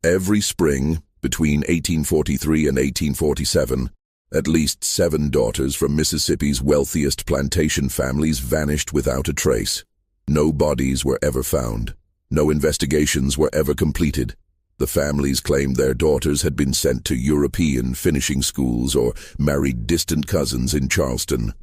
Every spring, between 1843 and 1847, at least 7 daughters from Mississippi's wealthiest plantation families vanished without a trace. No bodies were ever found. No investigations were ever completed. The families claimed their daughters had been sent to European finishing schools or married distant cousins in Charleston.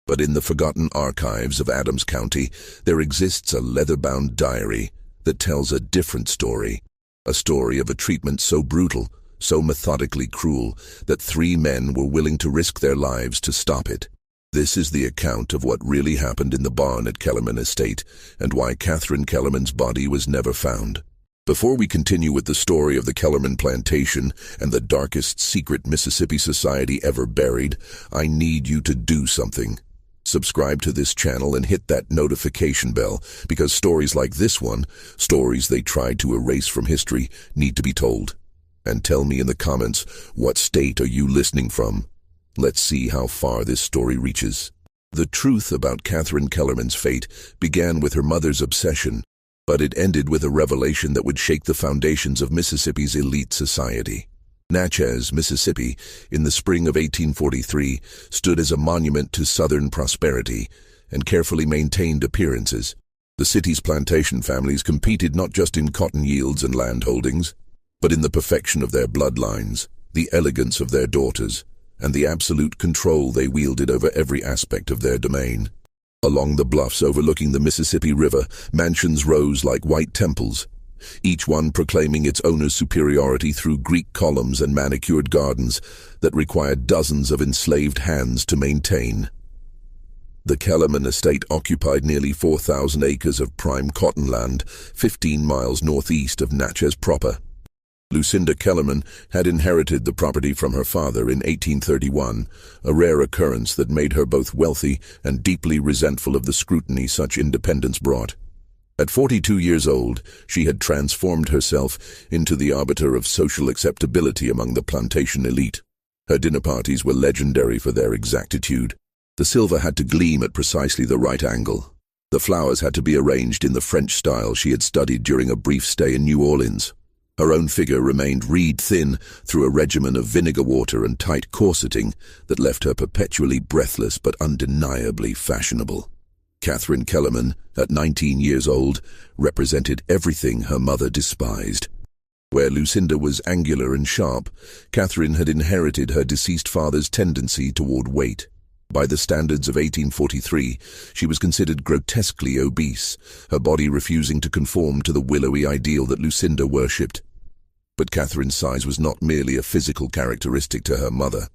But in the forgotten archives of Adams County, there exists a leather-bound diary that tells a different story. A story of a treatment so brutal, so methodically cruel, that 3 men were willing to risk their lives to stop it. This is the account of what really happened in the barn at Kellerman Estate, and why Catherine Kellerman's body was never found. Before we continue with the story of the Kellerman plantation and the darkest secret Mississippi society ever buried, I need you to do something. Subscribe to this channel and hit that notification bell, because stories like this one, stories they tried to erase from history, need to be told. And tell me in the comments, what state are you listening from? Let's see how far this story reaches. The truth about Catherine Kellerman's fate began with her mother's obsession, but it ended with a revelation that would shake the foundations of Mississippi's elite society. Natchez, Mississippi, in the spring of 1843, stood as a monument to Southern prosperity and carefully maintained appearances. The city's plantation families competed not just in cotton yields and land holdings, but in the perfection of their bloodlines, the elegance of their daughters, and the absolute control they wielded over every aspect of their domain. Along the bluffs overlooking the Mississippi River, mansions rose like white temples, each one proclaiming its owner's superiority through Greek columns and manicured gardens that required dozens of enslaved hands to maintain. The Kellerman estate occupied nearly 4,000 acres of prime cotton land, 15 miles northeast of Natchez proper. Lucinda Kellerman had inherited the property from her father in 1831, a rare occurrence that made her both wealthy and deeply resentful of the scrutiny such independence brought. At 42 years old, she had transformed herself into the arbiter of social acceptability among the plantation elite. Her dinner parties were legendary for their exactitude. The silver had to gleam at precisely the right angle. The flowers had to be arranged in the French style she had studied during a brief stay in New Orleans. Her own figure remained reed-thin through a regimen of vinegar water and tight corseting that left her perpetually breathless but undeniably fashionable. Catherine Kellerman, at 19 years old, represented everything her mother despised. Where Lucinda was angular and sharp, Catherine had inherited her deceased father's tendency toward weight. By the standards of 1843, she was considered grotesquely obese, her body refusing to conform to the willowy ideal that Lucinda worshipped. But Catherine's size was not merely a physical characteristic to her mother.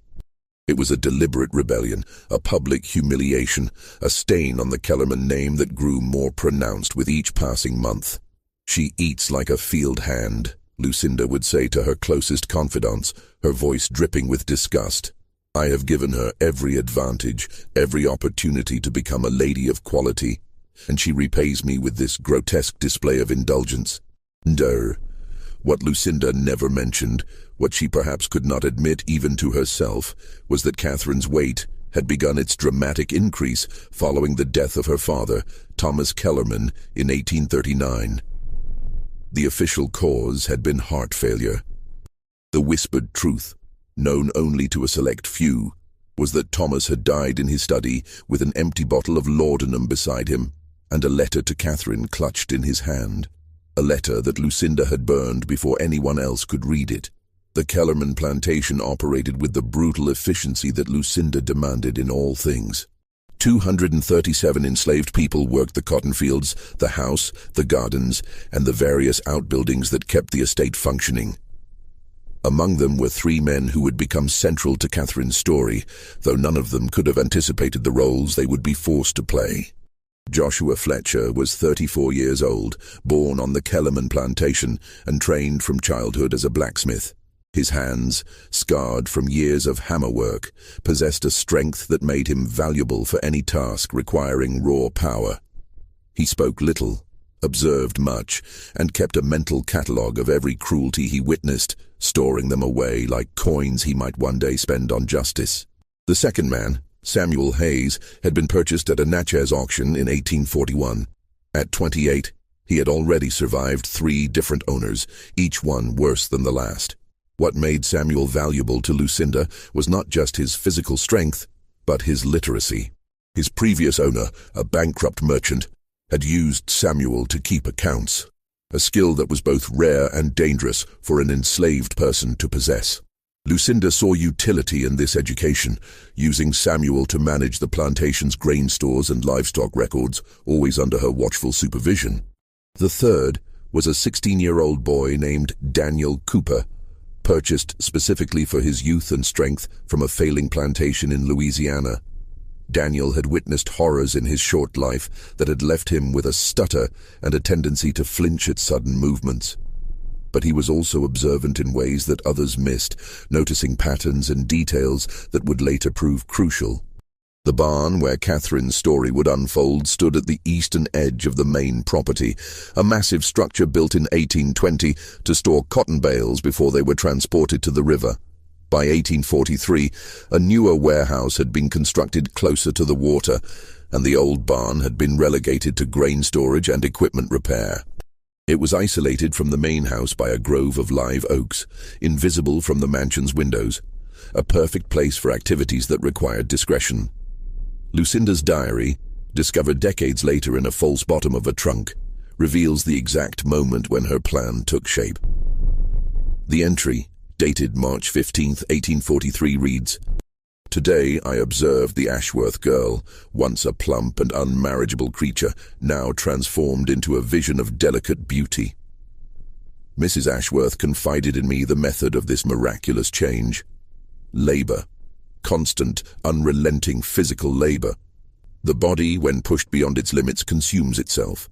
It was a deliberate rebellion, a public humiliation, a stain on the Kellerman name that grew more pronounced with each passing month. "She eats like a field hand," Lucinda would say to her closest confidants, her voice dripping with disgust. "I have given her every advantage, every opportunity to become a lady of quality, and she repays me with this grotesque display of indulgence." What Lucinda never mentioned, what she perhaps could not admit even to herself, was that Catherine's weight had begun its dramatic increase following the death of her father, Thomas Kellerman, in 1839. The official cause had been heart failure. The whispered truth, known only to a select few, was that Thomas had died in his study with an empty bottle of laudanum beside him and a letter to Catherine clutched in his hand. A letter that Lucinda had burned before anyone else could read it. The Kellerman plantation operated with the brutal efficiency that Lucinda demanded in all things. 237 enslaved people worked the cotton fields, the house, the gardens, and the various outbuildings that kept the estate functioning. Among them were 3 men who would become central to Catherine's story, though none of them could have anticipated the roles they would be forced to play. Joshua Fletcher was 34 years old, born on the Kellerman plantation, and trained from childhood as a blacksmith. His hands, scarred from years of hammer work, possessed a strength that made him valuable for any task requiring raw power. He spoke little, observed much, and kept a mental catalogue of every cruelty he witnessed, storing them away like coins he might one day spend on justice. The second man, Samuel Hayes, had been purchased at a Natchez auction in 1841. At 28, He had already survived 3 different owners, each one worse than the last. What made Samuel valuable to Lucinda was not just his physical strength, but his literacy. His previous owner, a bankrupt merchant, had used Samuel to keep accounts, a skill that was both rare and dangerous for an enslaved person to possess. Lucinda saw utility in this education, using Samuel to manage the plantation's grain stores and livestock records, always under her watchful supervision. The third was a 16-year-old boy named Daniel Cooper, purchased specifically for his youth and strength from a failing plantation in Louisiana. Daniel had witnessed horrors in his short life that had left him with a stutter and a tendency to flinch at sudden movements. But he was also observant in ways that others missed, noticing patterns and details that would later prove crucial. The barn where Catherine's story would unfold stood at the eastern edge of the main property, a massive structure built in 1820 to store cotton bales before they were transported to the river. By 1843, a newer warehouse had been constructed closer to the water, and the old barn had been relegated to grain storage and equipment repair. It was isolated from the main house by a grove of live oaks, invisible from the mansion's windows, a perfect place for activities that required discretion. Lucinda's diary, discovered decades later in a false bottom of a trunk, reveals the exact moment when her plan took shape. The entry, dated March 15, 1843, reads, "Today I observed the Ashworth girl, once a plump and unmarriageable creature, now transformed into a vision of delicate beauty. Mrs. Ashworth confided in me the method of this miraculous change. Labor. Constant, unrelenting physical labor. The body, when pushed beyond its limits, consumes itself.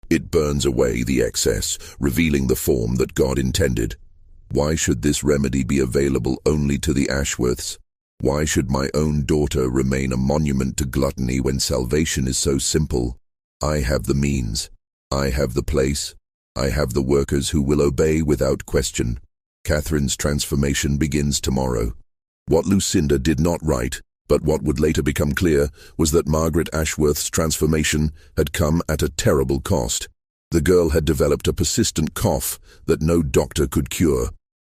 It burns away the excess, revealing the form that God intended. Why should this remedy be available only to the Ashworths? Why should my own daughter remain a monument to gluttony when salvation is so simple? I have the means. I have the place. I have the workers who will obey without question. Catherine's transformation begins tomorrow." What Lucinda did not write, but what would later become clear, was that Margaret Ashworth's transformation had come at a terrible cost. The girl had developed a persistent cough that no doctor could cure.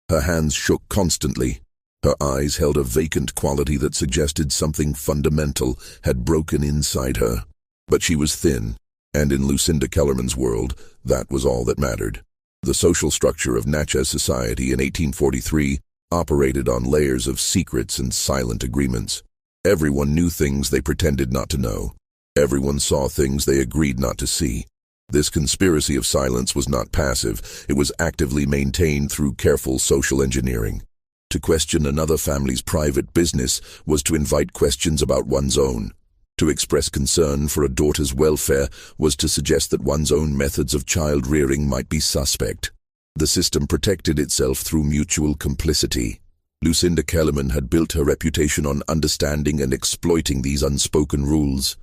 Her hands shook constantly. Her eyes held a vacant quality that suggested something fundamental had broken inside her. But she was thin, and in Lucinda Kellerman's world, that was all that mattered. The social structure of Natchez society in 1843 operated on layers of secrets and silent agreements. Everyone knew things they pretended not to know. Everyone saw things they agreed not to see. This conspiracy of silence was not passive, it was actively maintained through careful social engineering. To question another family's private business was to invite questions about one's own. To express concern for a daughter's welfare was to suggest that one's own methods of child-rearing might be suspect. The system protected itself through mutual complicity. Lucinda Kellerman had built her reputation on understanding and exploiting these unspoken rules.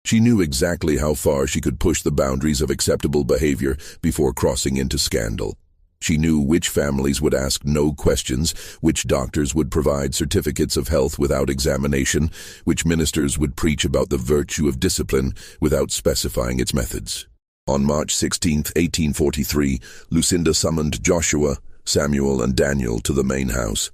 She knew exactly how far she could push the boundaries of acceptable behavior before crossing into scandal. She knew which families would ask no questions, which doctors would provide certificates of health without examination, which ministers would preach about the virtue of discipline without specifying its methods. On March 16, 1843, Lucinda summoned Joshua, Samuel, and Daniel to the main house.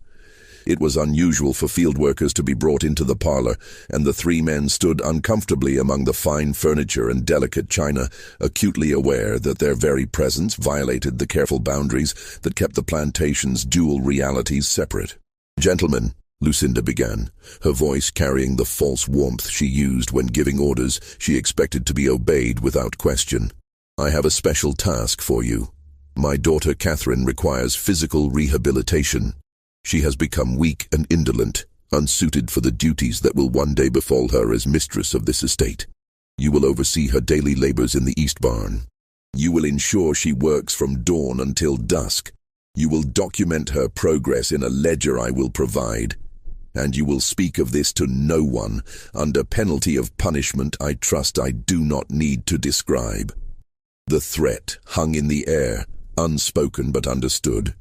It was unusual for field workers to be brought into the parlor, and the 3 men stood uncomfortably among the fine furniture and delicate china, acutely aware that their very presence violated the careful boundaries that kept the plantation's dual realities separate. "Gentlemen," Lucinda began, her voice carrying the false warmth she used when giving orders she expected to be obeyed without question. "I have a special task for you. My daughter Catherine requires physical rehabilitation. She has become weak and indolent, unsuited for the duties that will one day befall her as mistress of this estate. You will oversee her daily labors in the East Barn. You will ensure she works from dawn until dusk. You will document her progress in a ledger I will provide. And you will speak of this to no one, under penalty of punishment I trust I do not need to describe." The threat hung in the air, unspoken but understood.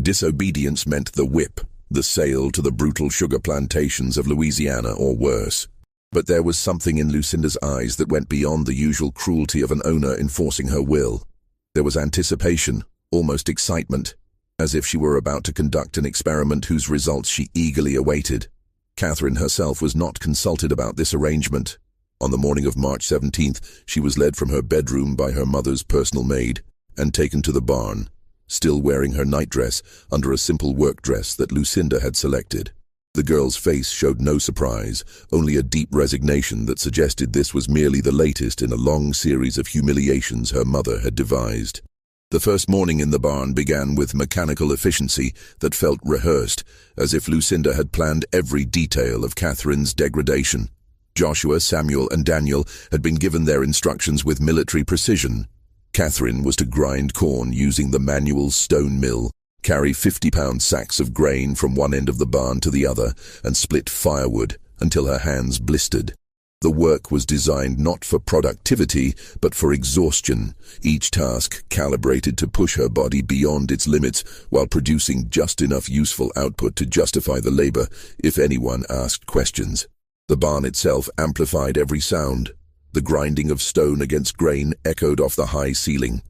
Disobedience meant the whip, the sale to the brutal sugar plantations of Louisiana or worse. But there was something in Lucinda's eyes that went beyond the usual cruelty of an owner enforcing her will. There was anticipation, almost excitement, as if she were about to conduct an experiment whose results she eagerly awaited. Catherine herself was not consulted about this arrangement. On the morning of March 17th, she was led from her bedroom by her mother's personal maid and taken to the barn, still wearing her nightdress under a simple work dress that Lucinda had selected. The girl's face showed no surprise, only a deep resignation that suggested this was merely the latest in a long series of humiliations her mother had devised. The first morning in the barn began with mechanical efficiency that felt rehearsed, as if Lucinda had planned every detail of Catherine's degradation. Joshua, Samuel, and Daniel had been given their instructions with military precision. Catherine was to grind corn using the manual stone mill, carry 50-pound sacks of grain from one end of the barn to the other, and split firewood until her hands blistered. The work was designed not for productivity, but for exhaustion, each task calibrated to push her body beyond its limits while producing just enough useful output to justify the labor if anyone asked questions. The barn itself amplified every sound. The grinding of stone against grain echoed off the high ceiling.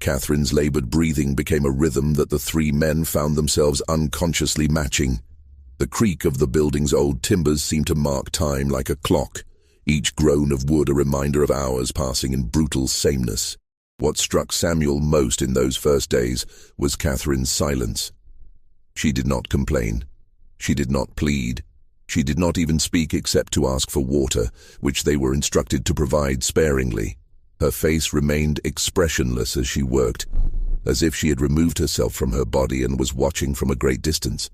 Catherine's labored breathing became a rhythm that the three men found themselves unconsciously matching. The creak of the building's old timbers seemed to mark time like a clock, each groan of wood a reminder of hours passing in brutal sameness. What struck Samuel most in those first days was Catherine's silence. She did not complain. She did not plead. She did not even speak except to ask for water, which they were instructed to provide sparingly. Her face remained expressionless as she worked, as if she had removed herself from her body and was watching from a great distance.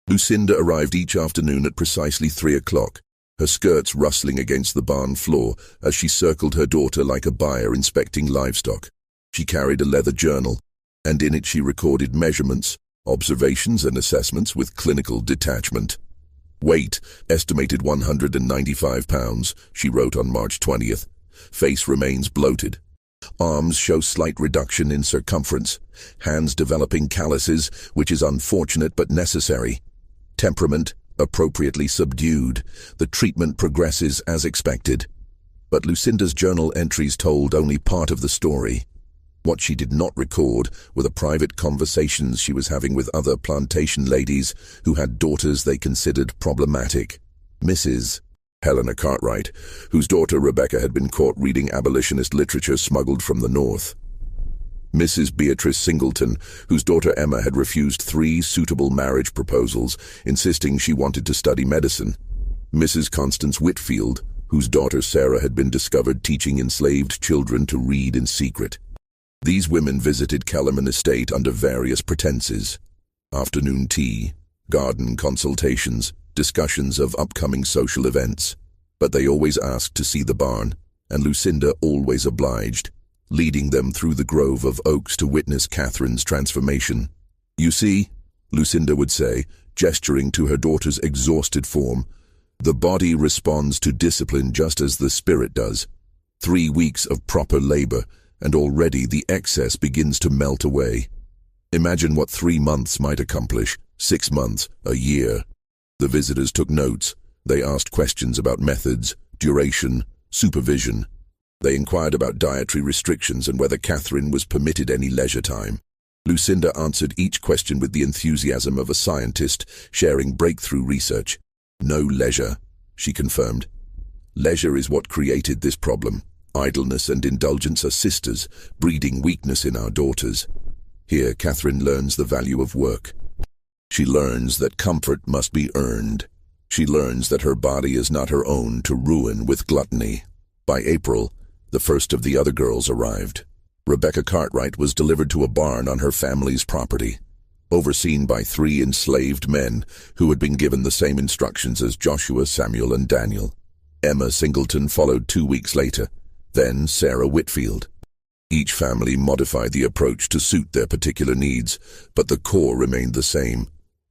Lucinda arrived each afternoon at precisely 3 o'clock, her skirts rustling against the barn floor as she circled her daughter like a buyer inspecting livestock. She carried a leather journal, and in it she recorded measurements, observations, and assessments with clinical detachment. Weight, estimated 195 pounds, she wrote on March 20th. Face remains bloated. Arms show slight reduction in circumference. Hands developing calluses, which is unfortunate but necessary. Temperament, appropriately subdued. The treatment progresses as expected. But Lucinda's journal entries told only part of the story. What she did not record were the private conversations she was having with other plantation ladies who had daughters they considered problematic. Mrs. Helena Cartwright, whose daughter Rebecca had been caught reading abolitionist literature smuggled from the North. Mrs. Beatrice Singleton, whose daughter Emma had refused 3 suitable marriage proposals, insisting she wanted to study medicine. Mrs. Constance Whitfield, whose daughter Sarah had been discovered teaching enslaved children to read in secret. These women visited Kellerman Estate under various pretenses: afternoon tea, garden consultations, discussions of upcoming social events. But they always asked to see the barn, and Lucinda always obliged, leading them through the grove of oaks to witness Catherine's transformation. "You see," Lucinda would say, gesturing to her daughter's exhausted form, "the body responds to discipline just as the spirit does. 3 weeks of proper labor, and already the excess begins to melt away. Imagine what 3 months might accomplish, 6 months, a year." The visitors took notes. They asked questions about methods, duration, supervision. They inquired about dietary restrictions and whether Catherine was permitted any leisure time. Lucinda answered each question with the enthusiasm of a scientist sharing breakthrough research. "No leisure," she confirmed. "Leisure is what created this problem. Idleness and indulgence are sisters, breeding weakness in our daughters. Here, Catherine learns the value of work. She learns that comfort must be earned. She learns that her body is not her own to ruin with gluttony." By April, the first of the other girls arrived. Rebecca Cartwright was delivered to a barn on her family's property, overseen by 3 enslaved men who had been given the same instructions as Joshua, Samuel, and Daniel. Emma Singleton followed 2 weeks later, then Sarah Whitfield. Each family modified the approach to suit their particular needs, but the core remained the same: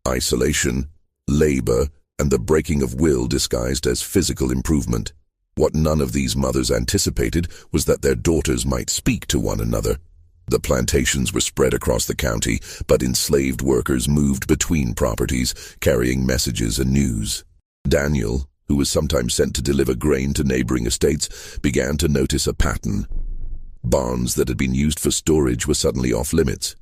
isolation, labor, and the breaking of will disguised as physical improvement. What none of these mothers anticipated was that their daughters might speak to one another. The plantations were spread across the county, but enslaved workers moved between properties, carrying messages and news. Daniel, who was sometimes sent to deliver grain to neighboring estates, began to notice a pattern. Barns that had been used for storage were suddenly off limits.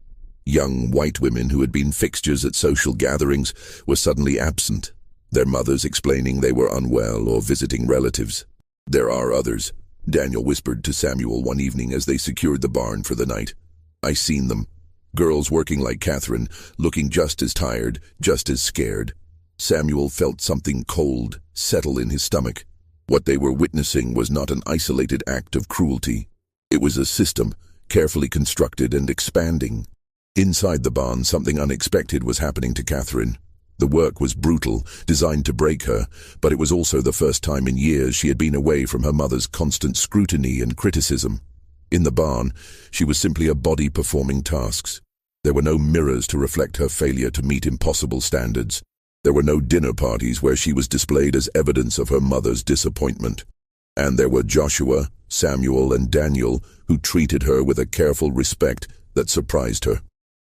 Young white women who had been fixtures at social gatherings were suddenly absent, their mothers explaining they were unwell or visiting relatives. "There are others," Daniel whispered to Samuel one evening as they secured the barn for the night. "I seen them. Girls working like Catherine, looking just as tired, just as scared." Samuel felt something cold settle in his stomach. What they were witnessing was not an isolated act of cruelty. It was a system, carefully constructed and expanding. Inside the barn, something unexpected was happening to Catherine. The work was brutal, designed to break her, but it was also the first time in years she had been away from her mother's constant scrutiny and criticism. In the barn, she was simply a body performing tasks. There were no mirrors to reflect her failure to meet impossible standards. There were no dinner parties where she was displayed as evidence of her mother's disappointment. And there were Joshua, Samuel, and Daniel who treated her with a careful respect that surprised her.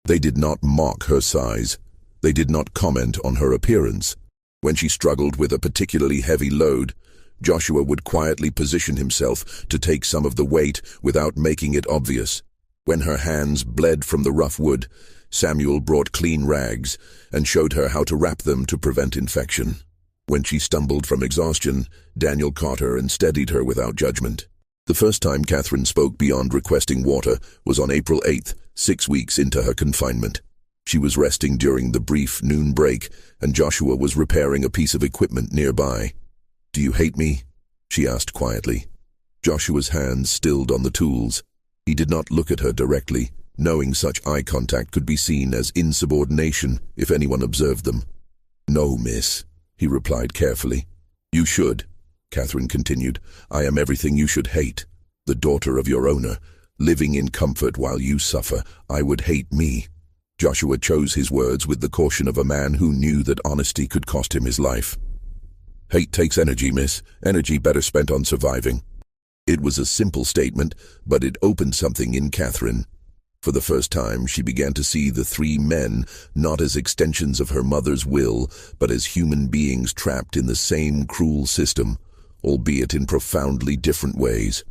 They did not mock her size. They did not comment on her appearance. When she struggled with a particularly heavy load, Joshua would quietly position himself to take some of the weight without making it obvious. When her hands bled from the rough wood, Samuel brought clean rags and showed her how to wrap them to prevent infection. When she stumbled from exhaustion, Daniel caught her and steadied her without judgment. The first time Catherine spoke beyond requesting water was on April 8th, 6 weeks into her confinement. She was resting during the brief noon break, and Joshua was repairing a piece of equipment nearby. "Do you hate me?" she asked quietly. Joshua's hands stilled on the tools. He did not look at her directly, knowing such eye contact could be seen as insubordination if anyone observed them. "No, miss," he replied carefully. "You should," Catherine continued. "I am everything you should hate. The daughter of your owner, living in comfort while you suffer. I would hate me." Joshua chose his words with the caution of a man who knew that honesty could cost him his life. "Hate takes energy, miss. Energy better spent on surviving." It was a simple statement, but it opened something in Catherine. For the first time, she began to see the three men not as extensions of her mother's will, but as human beings trapped in the same cruel system, albeit in profoundly different ways.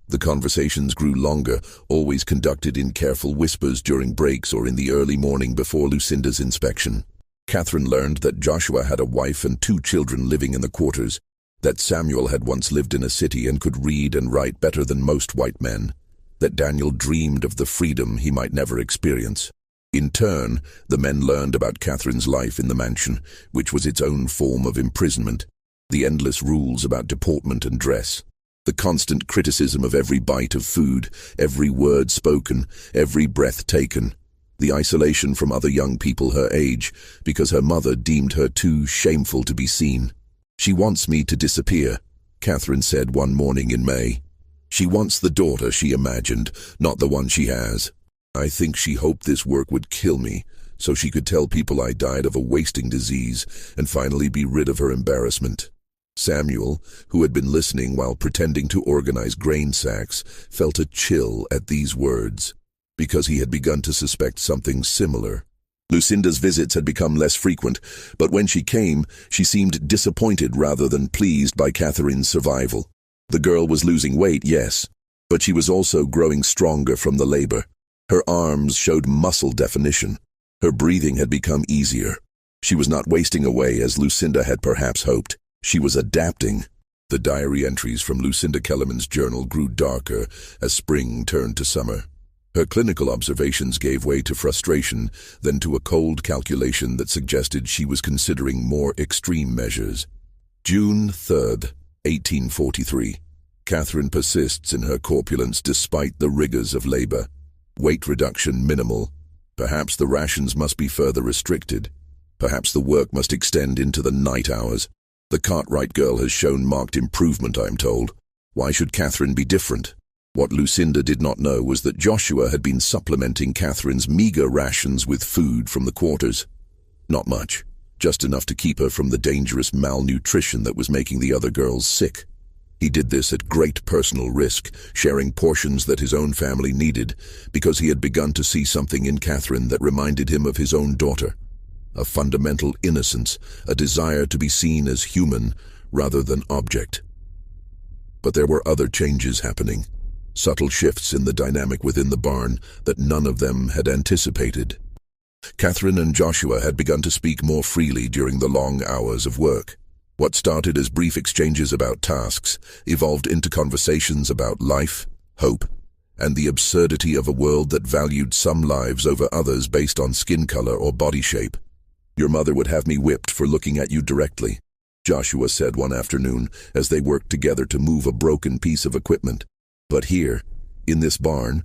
The conversations grew longer, always conducted in careful whispers during breaks or in the early morning before Lucinda's inspection. Catherine learned that Joshua had a wife and 2 children living in the quarters, that Samuel had once lived in a city and could read and write better than most white men, that Daniel dreamed of the freedom he might never experience. In turn, the men learned about Catherine's life in the mansion, which was its own form of imprisonment, the endless rules about deportment and dress, the constant criticism of every bite of food, every word spoken, every breath taken, the isolation from other young people her age because her mother deemed her too shameful to be seen. "She wants me to disappear," Catherine said one morning in May. "She wants the daughter she imagined, not the one she has. I think she hoped this work would kill me, so she could tell people I died of a wasting disease and finally be rid of her embarrassment." Samuel, who had been listening while pretending to organize grain sacks, felt a chill at these words, because he had begun to suspect something similar. Lucinda's visits had become less frequent, but when she came, she seemed disappointed rather than pleased by Catherine's survival. The girl was losing weight, yes, but she was also growing stronger from the labor. Her arms showed muscle definition. Her breathing had become easier. She was not wasting away as Lucinda had perhaps hoped. She was adapting. The diary entries from Lucinda Kellerman's journal grew darker as spring turned to summer. Her clinical observations gave way to frustration, then to a cold calculation that suggested she was considering more extreme measures. June 3rd, 1843. Catherine persists in her corpulence despite the rigors of labor. Weight reduction minimal. Perhaps the rations must be further restricted. Perhaps the work must extend into the night hours. The Cartwright girl has shown marked improvement, I am told. Why should Catherine be different? What Lucinda did not know was that Joshua had been supplementing Catherine's meager rations with food from the quarters. Not much, just enough to keep her from the dangerous malnutrition that was making the other girls sick. He did this at great personal risk, sharing portions that his own family needed, because he had begun to see something in Catherine that reminded him of his own daughter. A fundamental innocence, a desire to be seen as human, rather than object. But there were other changes happening, subtle shifts in the dynamic within the barn that none of them had anticipated. Catherine and Joshua had begun to speak more freely during the long hours of work. What started as brief exchanges about tasks evolved into conversations about life, hope, and the absurdity of a world that valued some lives over others based on skin color or body shape. "Your mother would have me whipped for looking at you directly," Joshua said one afternoon as they worked together to move a broken piece of equipment. "But here, in this barn,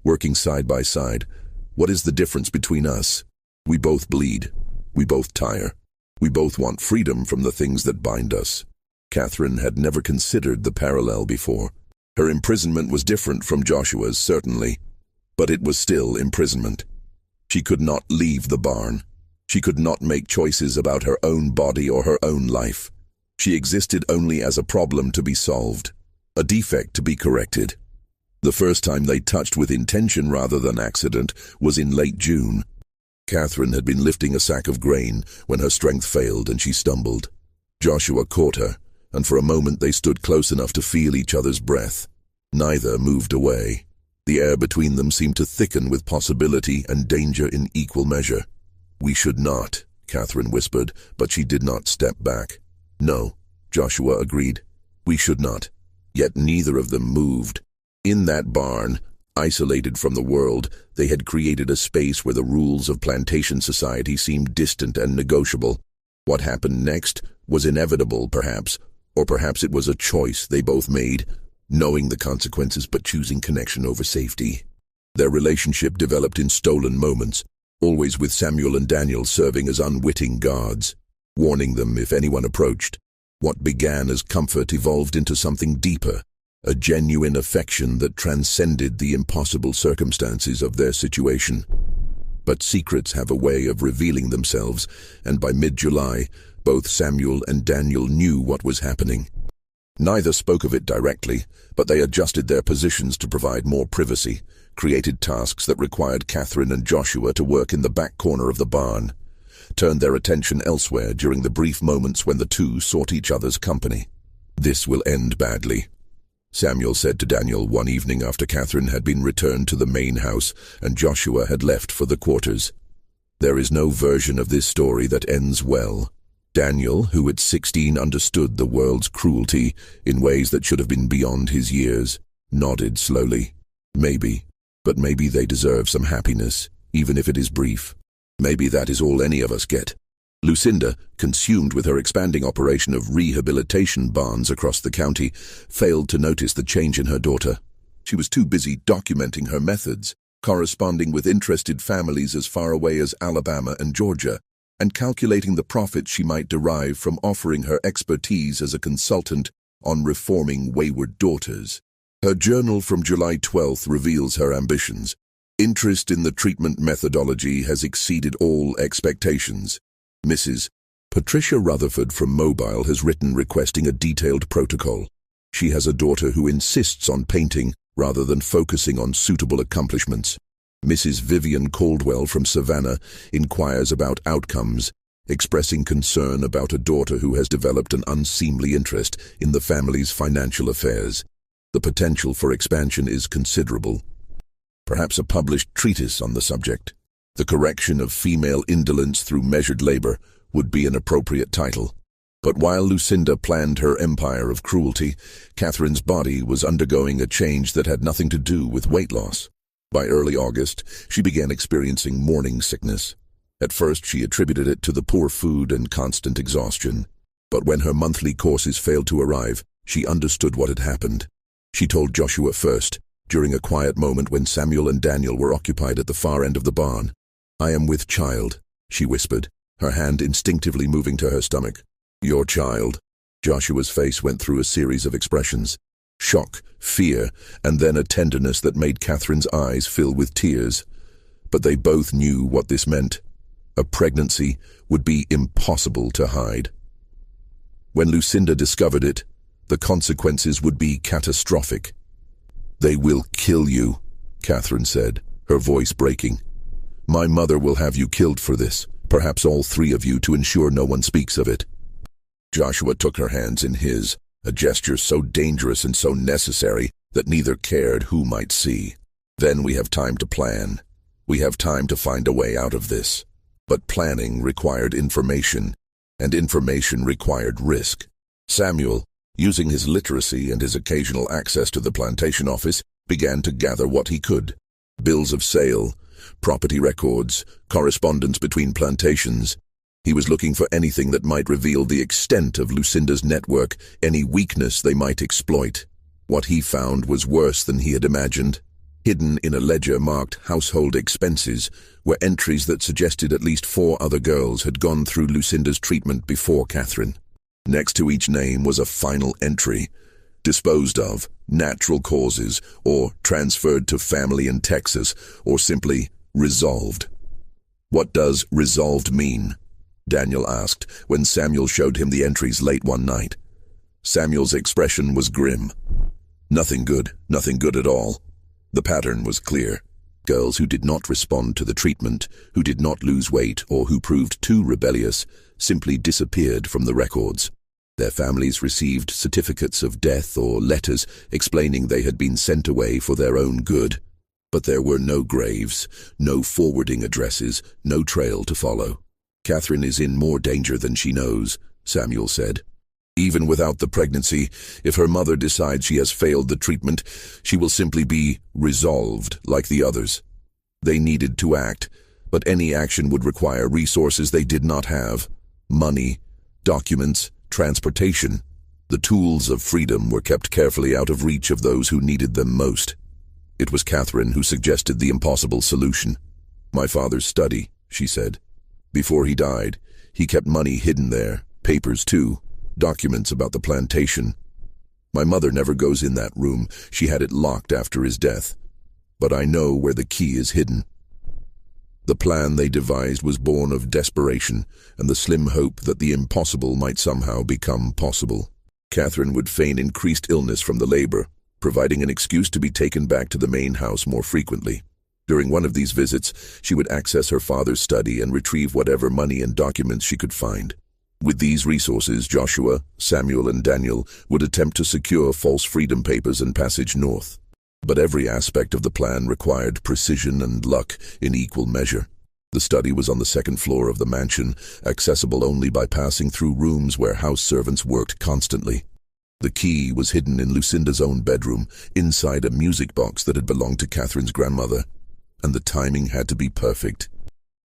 working side by side, what is the difference between us? We both bleed. We both tire. We both want freedom from the things that bind us." Catherine had never considered the parallel before. Her imprisonment was different from Joshua's, certainly, but it was still imprisonment. She could not leave the barn. She could not make choices about her own body or her own life. She existed only as a problem to be solved, a defect to be corrected. The first time they touched with intention rather than accident was in late June. Catherine had been lifting a sack of grain when her strength failed and she stumbled. Joshua caught her, and for a moment they stood close enough to feel each other's breath. Neither moved away. The air between them seemed to thicken with possibility and danger in equal measure. "We should not," Catherine whispered, but she did not step back. "No," Joshua agreed. "We should not." Yet neither of them moved. In that barn, isolated from the world, they had created a space where the rules of plantation society seemed distant and negotiable. What happened next was inevitable, perhaps, or perhaps it was a choice they both made, knowing the consequences but choosing connection over safety. Their relationship developed in stolen moments, always with Samuel and Daniel serving as unwitting guards, warning them if anyone approached. What began as comfort evolved into something deeper, a genuine affection that transcended the impossible circumstances of their situation. But secrets have a way of revealing themselves, and by mid-July, both Samuel and Daniel knew what was happening. Neither spoke of it directly, but they adjusted their positions to provide more privacy, created tasks that required Catherine and Joshua to work in the back corner of the barn, turned their attention elsewhere during the brief moments when the two sought each other's company. "This will end badly," Samuel said to Daniel one evening after Catherine had been returned to the main house and Joshua had left for the quarters. "There is no version of this story that ends well." Daniel, who at 16 understood the world's cruelty in ways that should have been beyond his years, nodded slowly. "Maybe, but maybe they deserve some happiness, even if it is brief. Maybe that is all any of us get." Lucinda, consumed with her expanding operation of rehabilitation barns across the county, failed to notice the change in her daughter. She was too busy documenting her methods, corresponding with interested families as far away as Alabama and Georgia, and calculating the profit she might derive from offering her expertise as a consultant on reforming wayward daughters. Her journal from July 12th reveals her ambitions. "Interest in the treatment methodology has exceeded all expectations. Mrs. Patricia Rutherford from Mobile has written requesting a detailed protocol. She has a daughter who insists on painting rather than focusing on suitable accomplishments. Mrs. Vivian Caldwell from Savannah inquires about outcomes, expressing concern about a daughter who has developed an unseemly interest in the family's financial affairs. The potential for expansion is considerable. Perhaps a published treatise on the subject. The correction of female indolence through measured labor would be an appropriate title." But while Lucinda planned her empire of cruelty, Catherine's body was undergoing a change that had nothing to do with weight loss. By early August, she began experiencing morning sickness. At first, she attributed it to the poor food and constant exhaustion. But when her monthly courses failed to arrive, she understood what had happened. She told Joshua first, during a quiet moment when Samuel and Daniel were occupied at the far end of the barn. "I am with child," she whispered, her hand instinctively moving to her stomach. "Your child." Joshua's face went through a series of expressions. Shock, fear, and then a tenderness that made Catherine's eyes fill with tears. But they both knew what this meant. A pregnancy would be impossible to hide. When Lucinda discovered it, the consequences would be catastrophic. "They will kill you," Catherine said, her voice breaking. "My mother will have you killed for this, perhaps all three of you, to ensure no one speaks of it." Joshua took her hands in his, a gesture so dangerous and so necessary that neither cared who might see. Then we have time to plan. We have time to find a way out of this. But planning required information, and information required risk. Samuel, using his literacy and his occasional access to the plantation office, began to gather what he could. Bills of sale, property records, correspondence between plantations. He was looking for anything that might reveal the extent of Lucinda's network, any weakness they might exploit. What he found was worse than he had imagined. Hidden in a ledger marked household expenses were entries that suggested at least 4 other girls had gone through Lucinda's treatment before Catherine. Next to each name was a final entry: disposed of, natural causes, or transferred to family in Texas, or simply resolved. "What does resolved mean?" Daniel asked when Samuel showed him the entries late one night. Samuel's expression was grim. Nothing good at all. The pattern was clear. Girls who did not respond to the treatment, who did not lose weight, or who proved too rebellious, simply disappeared from the records. Their families received certificates of death or letters explaining they had been sent away for their own good. But there were no graves, no forwarding addresses, no trail to follow. "Catherine is in more danger than she knows," Samuel said. "Even without the pregnancy, if her mother decides she has failed the treatment, she will simply be resolved like the others." They needed to act, but any action would require resources they did not have: money, documents, transportation. The tools of freedom were kept carefully out of reach of those who needed them most. It was Catherine who suggested the impossible solution. "My father's study," she said. "Before he died, he kept money hidden there, papers too, documents about the plantation. My mother never goes in that room. She had it locked after his death. But I know where the key is hidden." The plan they devised was born of desperation and the slim hope that the impossible might somehow become possible. Catherine would feign increased illness from the labor, providing an excuse to be taken back to the main house more frequently. During one of these visits, she would access her father's study and retrieve whatever money and documents she could find. With these resources, Joshua, Samuel, and Daniel would attempt to secure false freedom papers and passage north. But every aspect of the plan required precision and luck in equal measure. The study was on the 2nd floor of the mansion, accessible only by passing through rooms where house servants worked constantly. The key was hidden in Lucinda's own bedroom, inside a music box that had belonged to Catherine's grandmother. And the timing had to be perfect.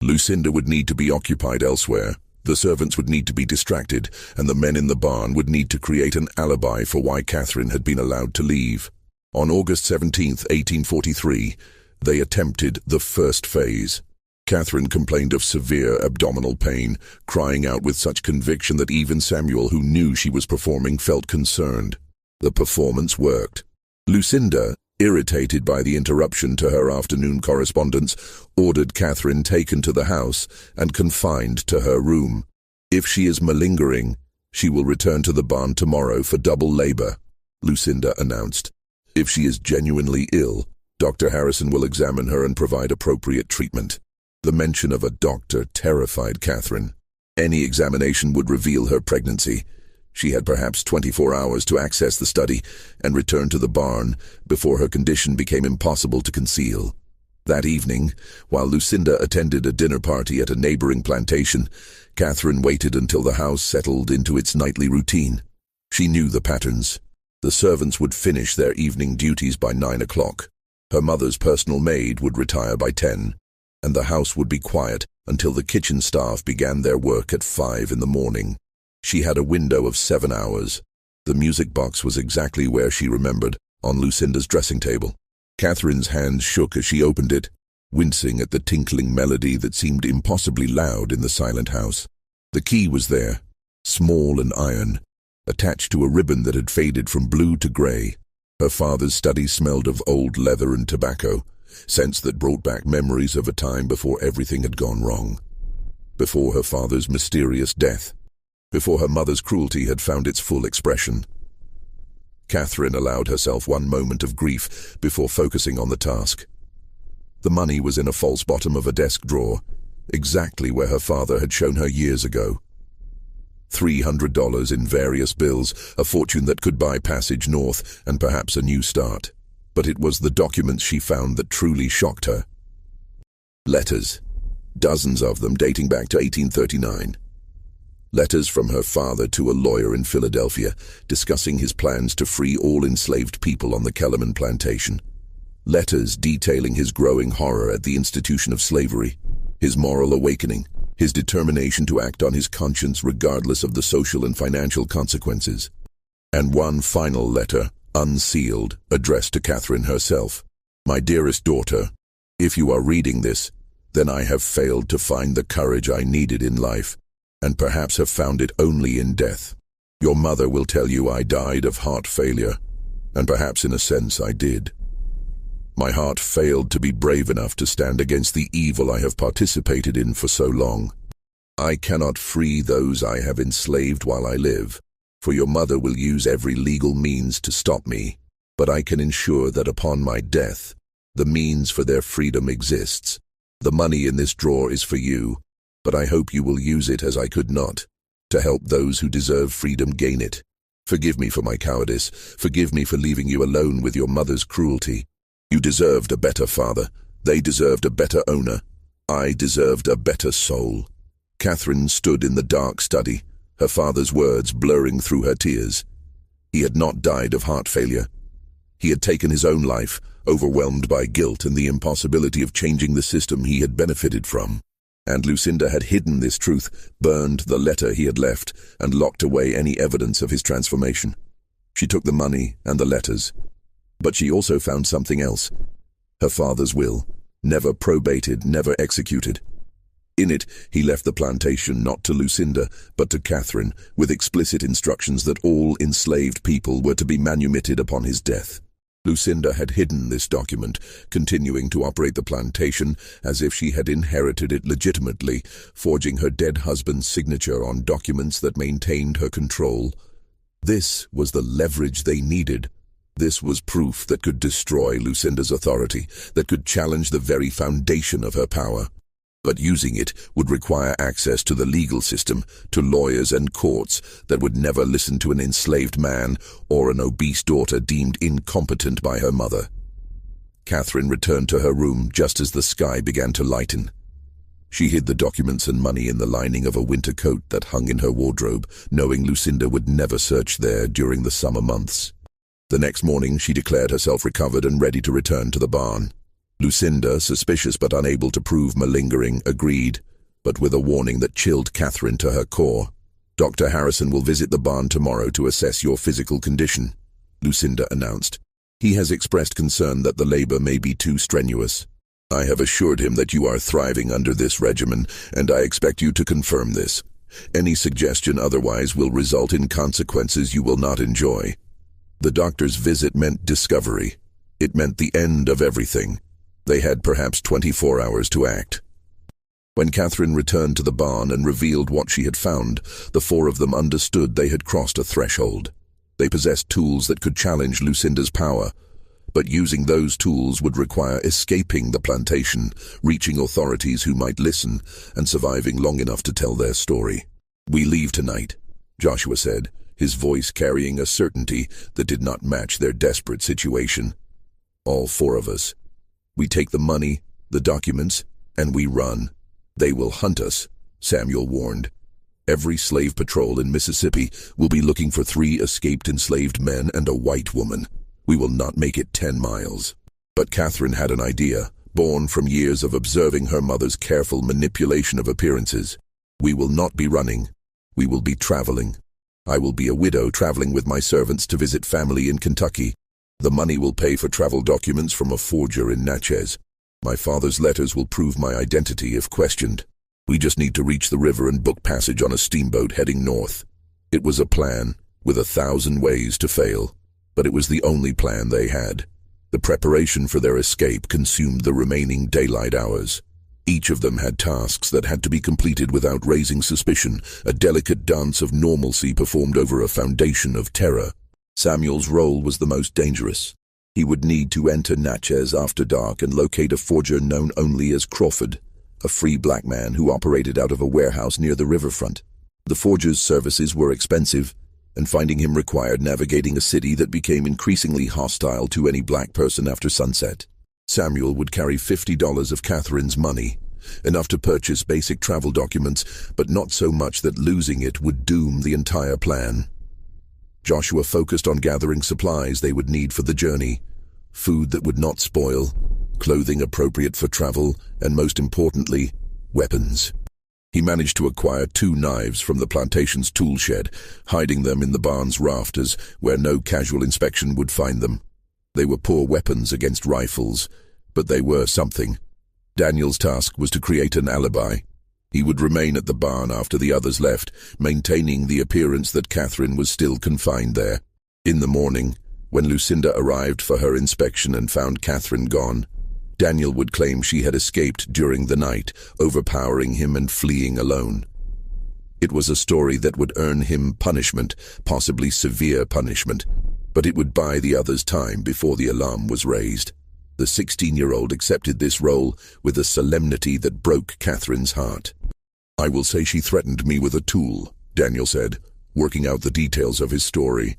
Lucinda would need to be occupied elsewhere. The servants would need to be distracted, and the men in the barn would need to create an alibi for why Catherine had been allowed to leave. On August 17, 1843, they attempted the first phase. Catherine complained of severe abdominal pain, crying out with such conviction that even Samuel, who knew she was performing, felt concerned. The performance worked. Lucinda, irritated by the interruption to her afternoon correspondence, ordered Catherine taken to the house and confined to her room. "If she is malingering, she will return to the barn tomorrow for double labor," Lucinda announced. "If she is genuinely ill, Dr. Harrison will examine her and provide appropriate treatment." The mention of a doctor terrified Catherine. Any examination would reveal her pregnancy. She had perhaps 24 hours to access the study and return to the barn before her condition became impossible to conceal. That evening, while Lucinda attended a dinner party at a neighboring plantation, Catherine waited until the house settled into its nightly routine. She knew the patterns. The servants would finish their evening duties by 9 o'clock. Her mother's personal maid would retire by 10, and the house would be quiet until the kitchen staff began their work at 5 in the morning. She had a window of 7 hours. The music box was exactly where she remembered, on Lucinda's dressing table. Catherine's hands shook as she opened it, wincing at the tinkling melody that seemed impossibly loud in the silent house. The key was there, small and iron, attached to a ribbon that had faded from blue to gray. Her father's study smelled of old leather and tobacco, scents that brought back memories of a time before everything had gone wrong. Before her father's mysterious death. Before her mother's cruelty had found its full expression. Catherine allowed herself one moment of grief before focusing on the task. The money was in a false bottom of a desk drawer, exactly where her father had shown her years ago. $300 in various bills, a fortune that could buy passage north and perhaps a new start. But it was the documents she found that truly shocked her. Letters. Dozens of them dating back to 1839. Letters from her father to a lawyer in Philadelphia, discussing his plans to free all enslaved people on the Kellerman plantation. Letters detailing his growing horror at the institution of slavery, his moral awakening, his determination to act on his conscience regardless of the social and financial consequences. And one final letter, unsealed, addressed to Catherine herself. My dearest daughter, if you are reading this, then I have failed to find the courage I needed in life, and perhaps have found it only in death. Your mother will tell you I died of heart failure, and perhaps in a sense I did. My heart failed to be brave enough to stand against the evil I have participated in for so long. I cannot free those I have enslaved while I live, for your mother will use every legal means to stop me, but I can ensure that upon my death, the means for their freedom exists. The money in this drawer is for you, but I hope you will use it as I could not, to help those who deserve freedom gain it. Forgive me for my cowardice. Forgive me for leaving you alone with your mother's cruelty. You deserved a better father. They deserved a better owner. I deserved a better soul. Catherine stood in the dark study, her father's words blurring through her tears. He had not died of heart failure. He had taken his own life, overwhelmed by guilt and the impossibility of changing the system he had benefited from. And Lucinda had hidden this truth, burned the letter he had left, and locked away any evidence of his transformation. She took the money and the letters. But she also found something else. Her father's will, never probated, never executed. In it, he left the plantation not to Lucinda, but to Catherine, with explicit instructions that all enslaved people were to be manumitted upon his death. Lucinda had hidden this document, continuing to operate the plantation as if she had inherited it legitimately, forging her dead husband's signature on documents that maintained her control. This was the leverage they needed. This was proof that could destroy Lucinda's authority, that could challenge the very foundation of her power. But using it would require access to the legal system, to lawyers and courts that would never listen to an enslaved man or an obese daughter deemed incompetent by her mother. Catherine returned to her room just as the sky began to lighten. She hid the documents and money in the lining of a winter coat that hung in her wardrobe, knowing Lucinda would never search there during the summer months. The next morning she declared herself recovered and ready to return to the barn. Lucinda, suspicious but unable to prove malingering, agreed, but with a warning that chilled Catherine to her core. Dr. Harrison will visit the barn tomorrow to assess your physical condition, Lucinda announced. He has expressed concern that the labor may be too strenuous. I have assured him that you are thriving under this regimen, and I expect you to confirm this. Any suggestion otherwise will result in consequences you will not enjoy. The doctor's visit meant discovery. It meant the end of everything. They had perhaps 24 hours to act. When Catherine returned to the barn and revealed what she had found, the four of them understood they had crossed a threshold. They possessed tools that could challenge Lucinda's power, but using those tools would require escaping the plantation, reaching authorities who might listen, and surviving long enough to tell their story. We leave tonight, Joshua said, his voice carrying a certainty that did not match their desperate situation. All four of us. We take the money, the documents, and we run. They will hunt us, Samuel warned. Every slave patrol in Mississippi will be looking for 3 escaped enslaved men and a white woman. We will not make it 10 miles. But Catherine had an idea, born from years of observing her mother's careful manipulation of appearances. We will not be running. We will be traveling. I will be a widow traveling with my servants to visit family in Kentucky. The money will pay for travel documents from a forger in Natchez. My father's letters will prove my identity if questioned. We just need to reach the river and book passage on a steamboat heading north. It was a plan, with 1,000 ways to fail, but it was the only plan they had. The preparation for their escape consumed the remaining daylight hours. Each of them had tasks that had to be completed without raising suspicion, a delicate dance of normalcy performed over a foundation of terror. Samuel's role was the most dangerous. He would need to enter Natchez after dark and locate a forger known only as Crawford, a free black man who operated out of a warehouse near the riverfront. The forger's services were expensive, and finding him required navigating a city that became increasingly hostile to any black person after sunset. Samuel would carry $50 of Catherine's money, enough to purchase basic travel documents, but not so much that losing it would doom the entire plan. Joshua focused on gathering supplies they would need for the journey, food that would not spoil, clothing appropriate for travel, and most importantly, weapons. He managed to acquire 2 knives from the plantation's tool shed, hiding them in the barn's rafters where no casual inspection would find them. They were poor weapons against rifles, but they were something. Daniel's task was to create an alibi. He would remain at the barn after the others left, maintaining the appearance that Catherine was still confined there. In the morning, when Lucinda arrived for her inspection and found Catherine gone, Daniel would claim she had escaped during the night, overpowering him and fleeing alone. It was a story that would earn him punishment, possibly severe punishment, but it would buy the others time before the alarm was raised. The 16-year-old accepted this role with a solemnity that broke Catherine's heart. "I will say she threatened me with a tool," Daniel said, working out the details of his story.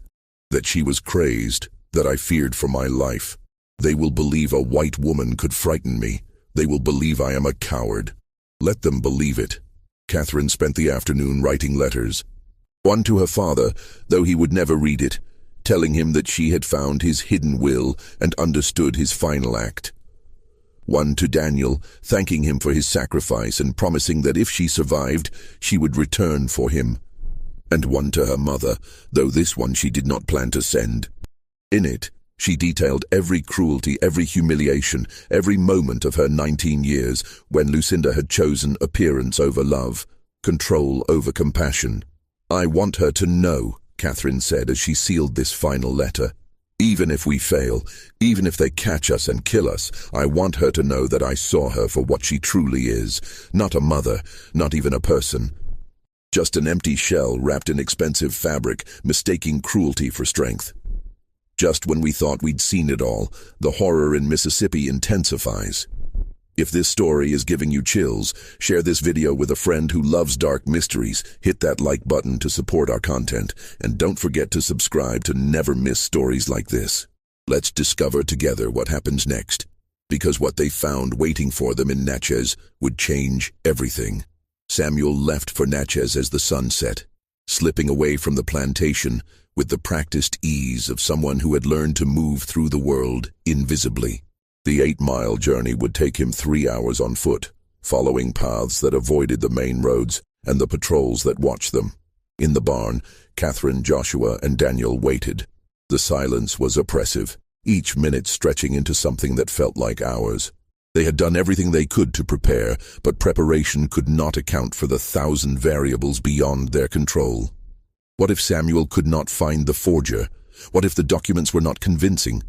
"That she was crazed, that I feared for my life. They will believe a white woman could frighten me. They will believe I am a coward. Let them believe it." Catherine spent the afternoon writing letters. One to her father, though he would never read it, telling him that she had found his hidden will and understood his final act. One to Daniel, thanking him for his sacrifice and promising that if she survived, she would return for him. And one to her mother, though this one she did not plan to send. In it, she detailed every cruelty, every humiliation, every moment of her 19 years when Lucinda had chosen appearance over love, control over compassion. "I want her to know," Catherine said as she sealed this final letter. "Even if we fail, even if they catch us and kill us, I want her to know that I saw her for what she truly is, not a mother, not even a person. Just an empty shell wrapped in expensive fabric, mistaking cruelty for strength." Just when we thought we'd seen it all, the horror in Mississippi intensifies. If this story is giving you chills, share this video with a friend who loves dark mysteries, hit that like button to support our content, and don't forget to subscribe to never miss stories like this. Let's discover together what happens next, because what they found waiting for them in Natchez would change everything. Samuel left for Natchez as the sun set, slipping away from the plantation with the practiced ease of someone who had learned to move through the world invisibly. The 8-mile journey would take him 3 hours on foot, following paths that avoided the main roads and the patrols that watched them. In the barn, Catherine, Joshua, and Daniel waited. The silence was oppressive, each minute stretching into something that felt like hours. They had done everything they could to prepare, but preparation could not account for the 1,000 variables beyond their control. What if Samuel could not find the forger? What if the documents were not convincing?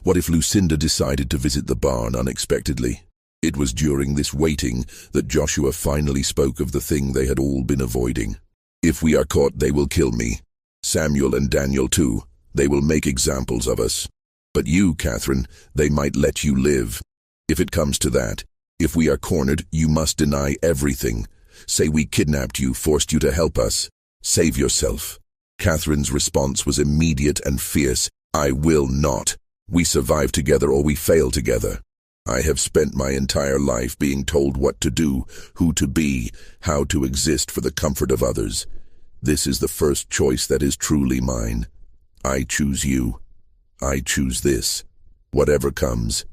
What if Lucinda decided to visit the barn unexpectedly? It was during this waiting that Joshua finally spoke of the thing they had all been avoiding. "If we are caught, they will kill me. Samuel and Daniel too. They will make examples of us. But you, Catherine, they might let you live. If it comes to that, if we are cornered, you must deny everything. Say we kidnapped you, forced you to help us. Save yourself." Catherine's response was immediate and fierce. "I will not. We survive together or we fail together. I have spent my entire life being told what to do, who to be, how to exist for the comfort of others. This is the first choice that is truly mine. I choose you. I choose this. Whatever comes."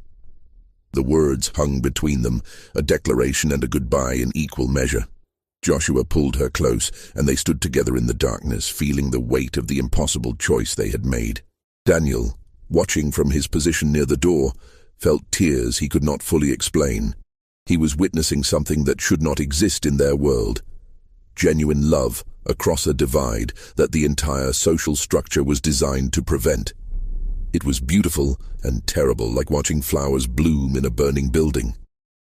The words hung between them, a declaration and a goodbye in equal measure. Joshua pulled her close, and they stood together in the darkness, feeling the weight of the impossible choice they had made. Daniel, watching from his position near the door, felt tears he could not fully explain. He was witnessing something that should not exist in their world. Genuine love across a divide that the entire social structure was designed to prevent. It was beautiful and terrible, like watching flowers bloom in a burning building.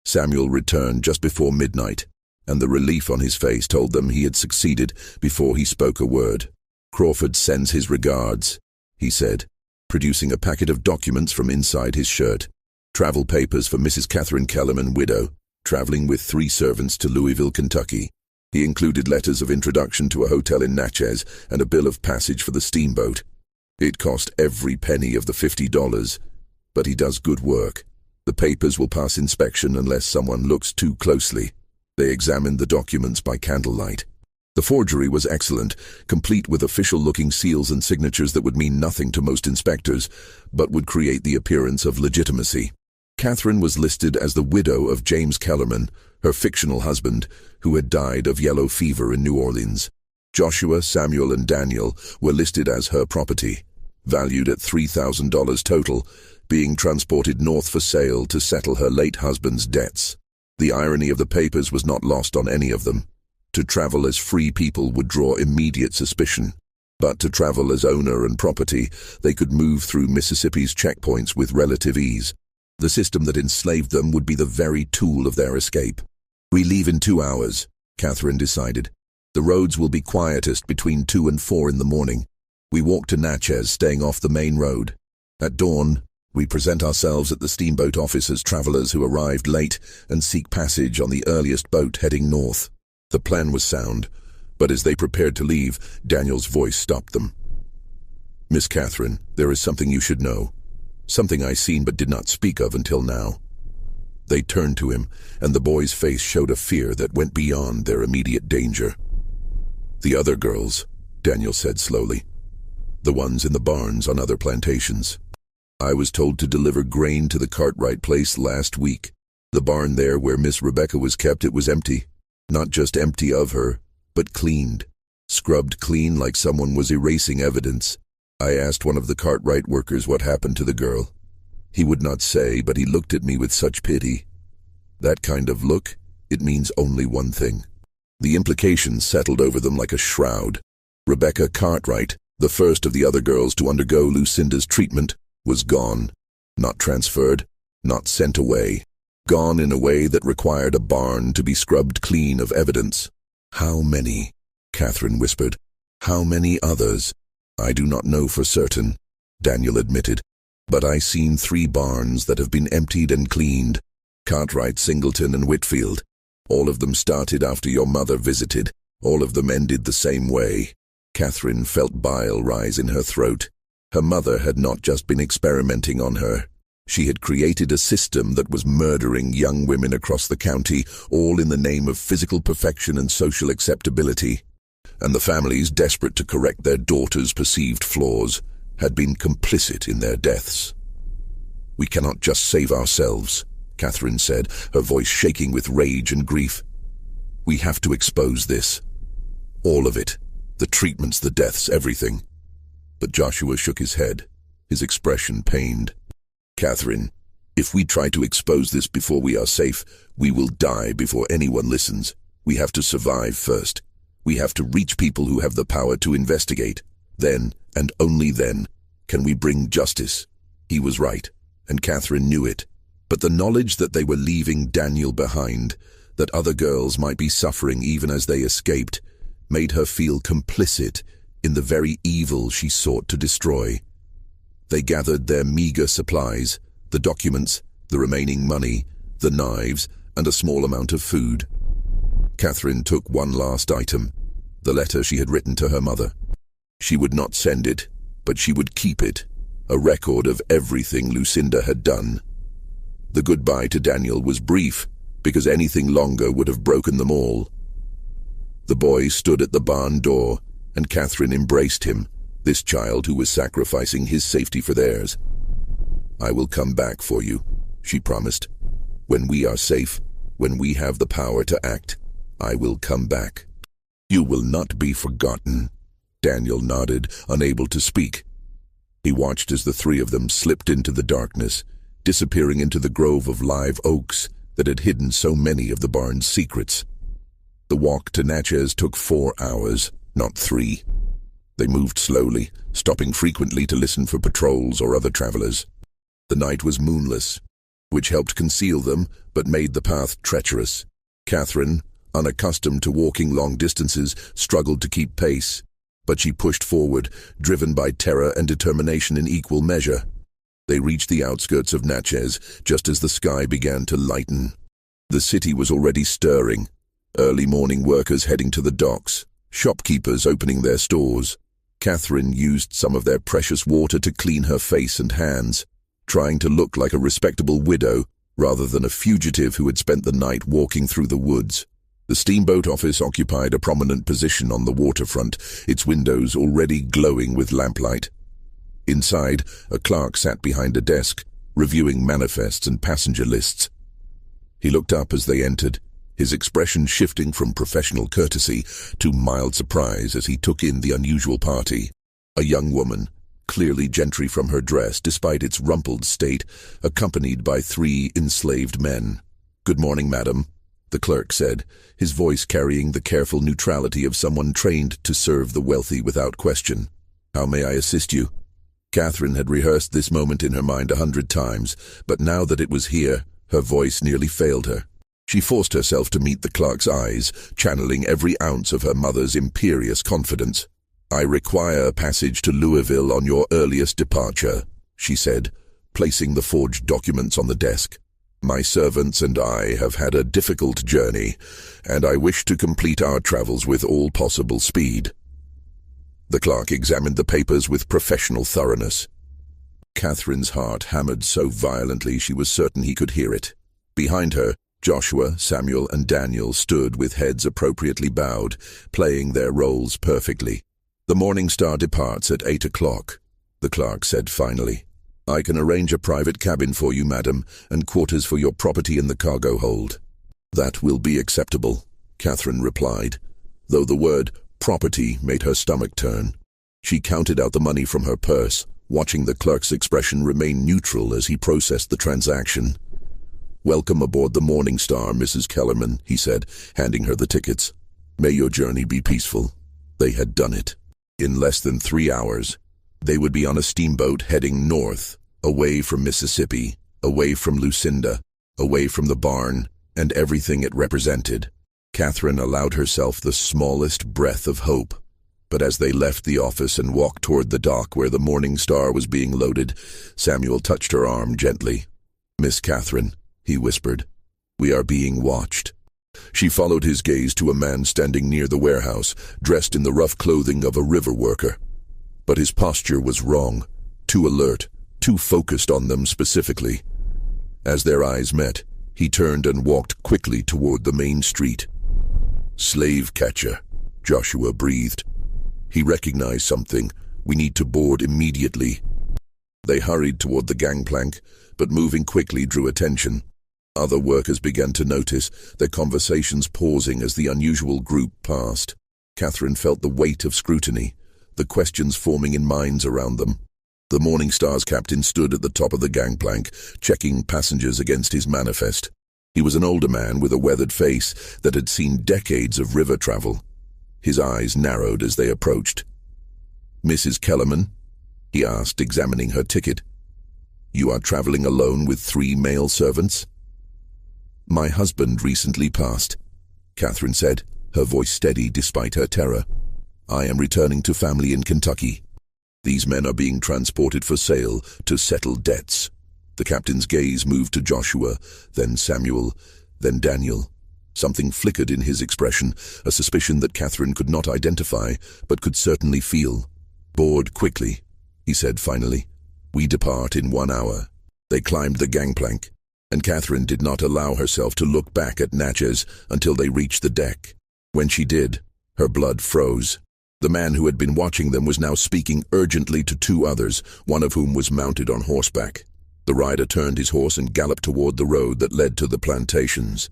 Samuel returned just before midnight, and the relief on his face told them he had succeeded before he spoke a word. "Crawford sends his regards," he said, producing a packet of documents from inside his shirt. Travel papers for Mrs. Catherine Kellerman, widow, traveling with 3 servants to Louisville, Kentucky. He included letters of introduction to a hotel in Natchez and a bill of passage for the steamboat. It cost every penny of the $50, but he does good work. The papers will pass inspection unless someone looks too closely. They examined the documents by candlelight. The forgery was excellent, complete with official-looking seals and signatures that would mean nothing to most inspectors, but would create the appearance of legitimacy. Catherine was listed as the widow of James Kellerman, her fictional husband, who had died of yellow fever in New Orleans. Joshua, Samuel, and Daniel were listed as her property, valued at $3,000 total, being transported north for sale to settle her late husband's debts. The irony of the papers was not lost on any of them. To travel as free people would draw immediate suspicion, but to travel as owner and property, they could move through Mississippi's checkpoints with relative ease. The system that enslaved them would be the very tool of their escape. "We leave in 2 hours," Catherine decided. "The roads will be quietest between 2 and 4 in the morning. We walk to Natchez, staying off the main road. At dawn, we present ourselves at the steamboat office as travelers who arrived late and seek passage on the earliest boat heading north." The plan was sound, but as they prepared to leave, Daniel's voice stopped them. "Miss Catherine, there is something you should know. Something I seen but did not speak of until now." They turned to him, and the boy's face showed a fear that went beyond their immediate danger. "The other girls," Daniel said slowly. "The ones in the barns on other plantations. I was told to deliver grain to the Cartwright place last week. The barn there where Miss Rebecca was kept, it was empty. Not just empty of her, but cleaned. Scrubbed clean like someone was erasing evidence. I asked one of the Cartwright workers what happened to the girl. He would not say, but he looked at me with such pity. That kind of look, it means only one thing." The implications settled over them like a shroud. Rebecca Cartwright, the first of the other girls to undergo Lucinda's treatment, was gone. Not transferred, not sent away. Gone in a way that required a barn to be scrubbed clean of evidence. "How many?" Catherine whispered. "How many others?" "I do not know for certain," Daniel admitted. "But I seen 3 barns that have been emptied and cleaned. Cartwright, Singleton, and Whitfield. All of them started after your mother visited. All of them ended the same way." Catherine felt bile rise in her throat. Her mother had not just been experimenting on her. She had created a system that was murdering young women across the county, all in the name of physical perfection and social acceptability. And the families, desperate to correct their daughters' perceived flaws, had been complicit in their deaths. "We cannot just save ourselves," Catherine said, her voice shaking with rage and grief. "We have to expose this. All of it. The treatments, the deaths, everything." But Joshua shook his head, his expression pained. "Catherine, if we try to expose this before we are safe, we will die before anyone listens. We have to survive first. We have to reach people who have the power to investigate. Then, and only then, can we bring justice." He was right, and Catherine knew it. But the knowledge that they were leaving Daniel behind, that other girls might be suffering even as they escaped, made her feel complicit in the very evil she sought to destroy. They gathered their meager supplies, the documents, the remaining money, the knives, and a small amount of food. Catherine took one last item, the letter she had written to her mother. She would not send it, but she would keep it, a record of everything Lucinda had done. The goodbye to Daniel was brief, because anything longer would have broken them all. The boy stood at the barn door, and Catherine embraced him, this child who was sacrificing his safety for theirs. "I will come back for you," she promised. "When we are safe, when we have the power to act, I will come back." "You will not be forgotten," Daniel nodded, unable to speak. He watched as the 3 of them slipped into the darkness, disappearing into the grove of live oaks that had hidden so many of the barn's secrets. The walk to Natchez took 4 hours, not 3. They moved slowly, stopping frequently to listen for patrols or other travelers. The night was moonless, which helped conceal them but made the path treacherous. Catherine, unaccustomed to walking long distances, struggled to keep pace, but she pushed forward, driven by terror and determination in equal measure. They reached the outskirts of Natchez just as the sky began to lighten. The city was already stirring. Early morning workers heading to the docks, shopkeepers opening their stores. Catherine used some of their precious water to clean her face and hands, trying to look like a respectable widow rather than a fugitive who had spent the night walking through the woods. The steamboat office occupied a prominent position on the waterfront, its windows already glowing with lamplight. Inside, a clerk sat behind a desk, reviewing manifests and passenger lists. He looked up as they entered, his expression shifting from professional courtesy to mild surprise as he took in the unusual party. A young woman, clearly gentry from her dress despite its rumpled state, accompanied by 3 enslaved men. "Good morning, madam," the clerk said, his voice carrying the careful neutrality of someone trained to serve the wealthy without question. "How may I assist you?" Catherine had rehearsed this moment in her mind 100 times, but now that it was here, her voice nearly failed her. She forced herself to meet the clerk's eyes, channeling every ounce of her mother's imperious confidence. "I require a passage to Louisville on your earliest departure," she said, placing the forged documents on the desk. "My servants and I have had a difficult journey, and I wish to complete our travels with all possible speed." The clerk examined the papers with professional thoroughness. Catherine's heart hammered so violently she was certain he could hear it. Behind her, Joshua, Samuel, and Daniel stood with heads appropriately bowed, playing their roles perfectly. "The Morning Star departs at 8 o'clock, the clerk said finally. "I can arrange a private cabin for you, madam, and quarters for your property in the cargo hold." "That will be acceptable," Catherine replied, though the word property made her stomach turn. She counted out the money from her purse, watching the clerk's expression remain neutral as he processed the transaction. "Welcome aboard the Morning Star, Mrs. Kellerman," he said, handing her the tickets. "May your journey be peaceful." They had done it. In less than 3 hours, they would be on a steamboat heading north, away from Mississippi, away from Lucinda, away from the barn, and everything it represented. Catherine allowed herself the smallest breath of hope, but as they left the office and walked toward the dock where the Morning Star was being loaded, Samuel touched her arm gently. "Miss Catherine," he whispered, "we are being watched." She followed his gaze to a man standing near the warehouse, dressed in the rough clothing of a river worker. But his posture was wrong, too alert, too focused on them specifically. As their eyes met, he turned and walked quickly toward the main street. "Slave catcher," Joshua breathed. He recognized something. "We need to board immediately." They hurried toward the gangplank, but moving quickly drew attention. Other workers began to notice, their conversations pausing as the unusual group passed. Catherine felt the weight of scrutiny, the questions forming in minds around them. The Morning Star's captain stood at the top of the gangplank, checking passengers against his manifest. He was an older man with a weathered face that had seen decades of river travel. His eyes narrowed as they approached. "Mrs. Kellerman?" he asked, examining her ticket. "You are traveling alone with 3 male servants?" "My husband recently passed," Catherine said, her voice steady despite her terror. "I am returning to family in Kentucky. These men are being transported for sale to settle debts." The captain's gaze moved to Joshua, then Samuel, then Daniel. Something flickered in his expression, a suspicion that Catherine could not identify, but could certainly feel. "Board quickly," he said finally. "We depart in 1 hour." They climbed the gangplank, and Catherine did not allow herself to look back at Natchez until they reached the deck. When she did, her blood froze. The man who had been watching them was now speaking urgently to 2 others, one of whom was mounted on horseback. The rider turned his horse and galloped toward the road that led to the plantations.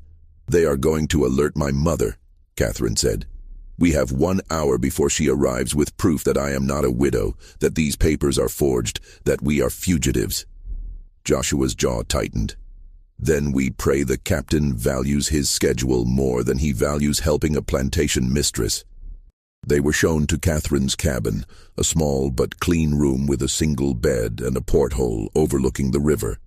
"They are going to alert my mother," Catherine said. "We have 1 hour before she arrives with proof that I am not a widow, that these papers are forged, that we are fugitives." Joshua's jaw tightened. "Then we pray the captain values his schedule more than he values helping a plantation mistress." They were shown to Catherine's cabin, a small but clean room with a single bed and a porthole overlooking the river.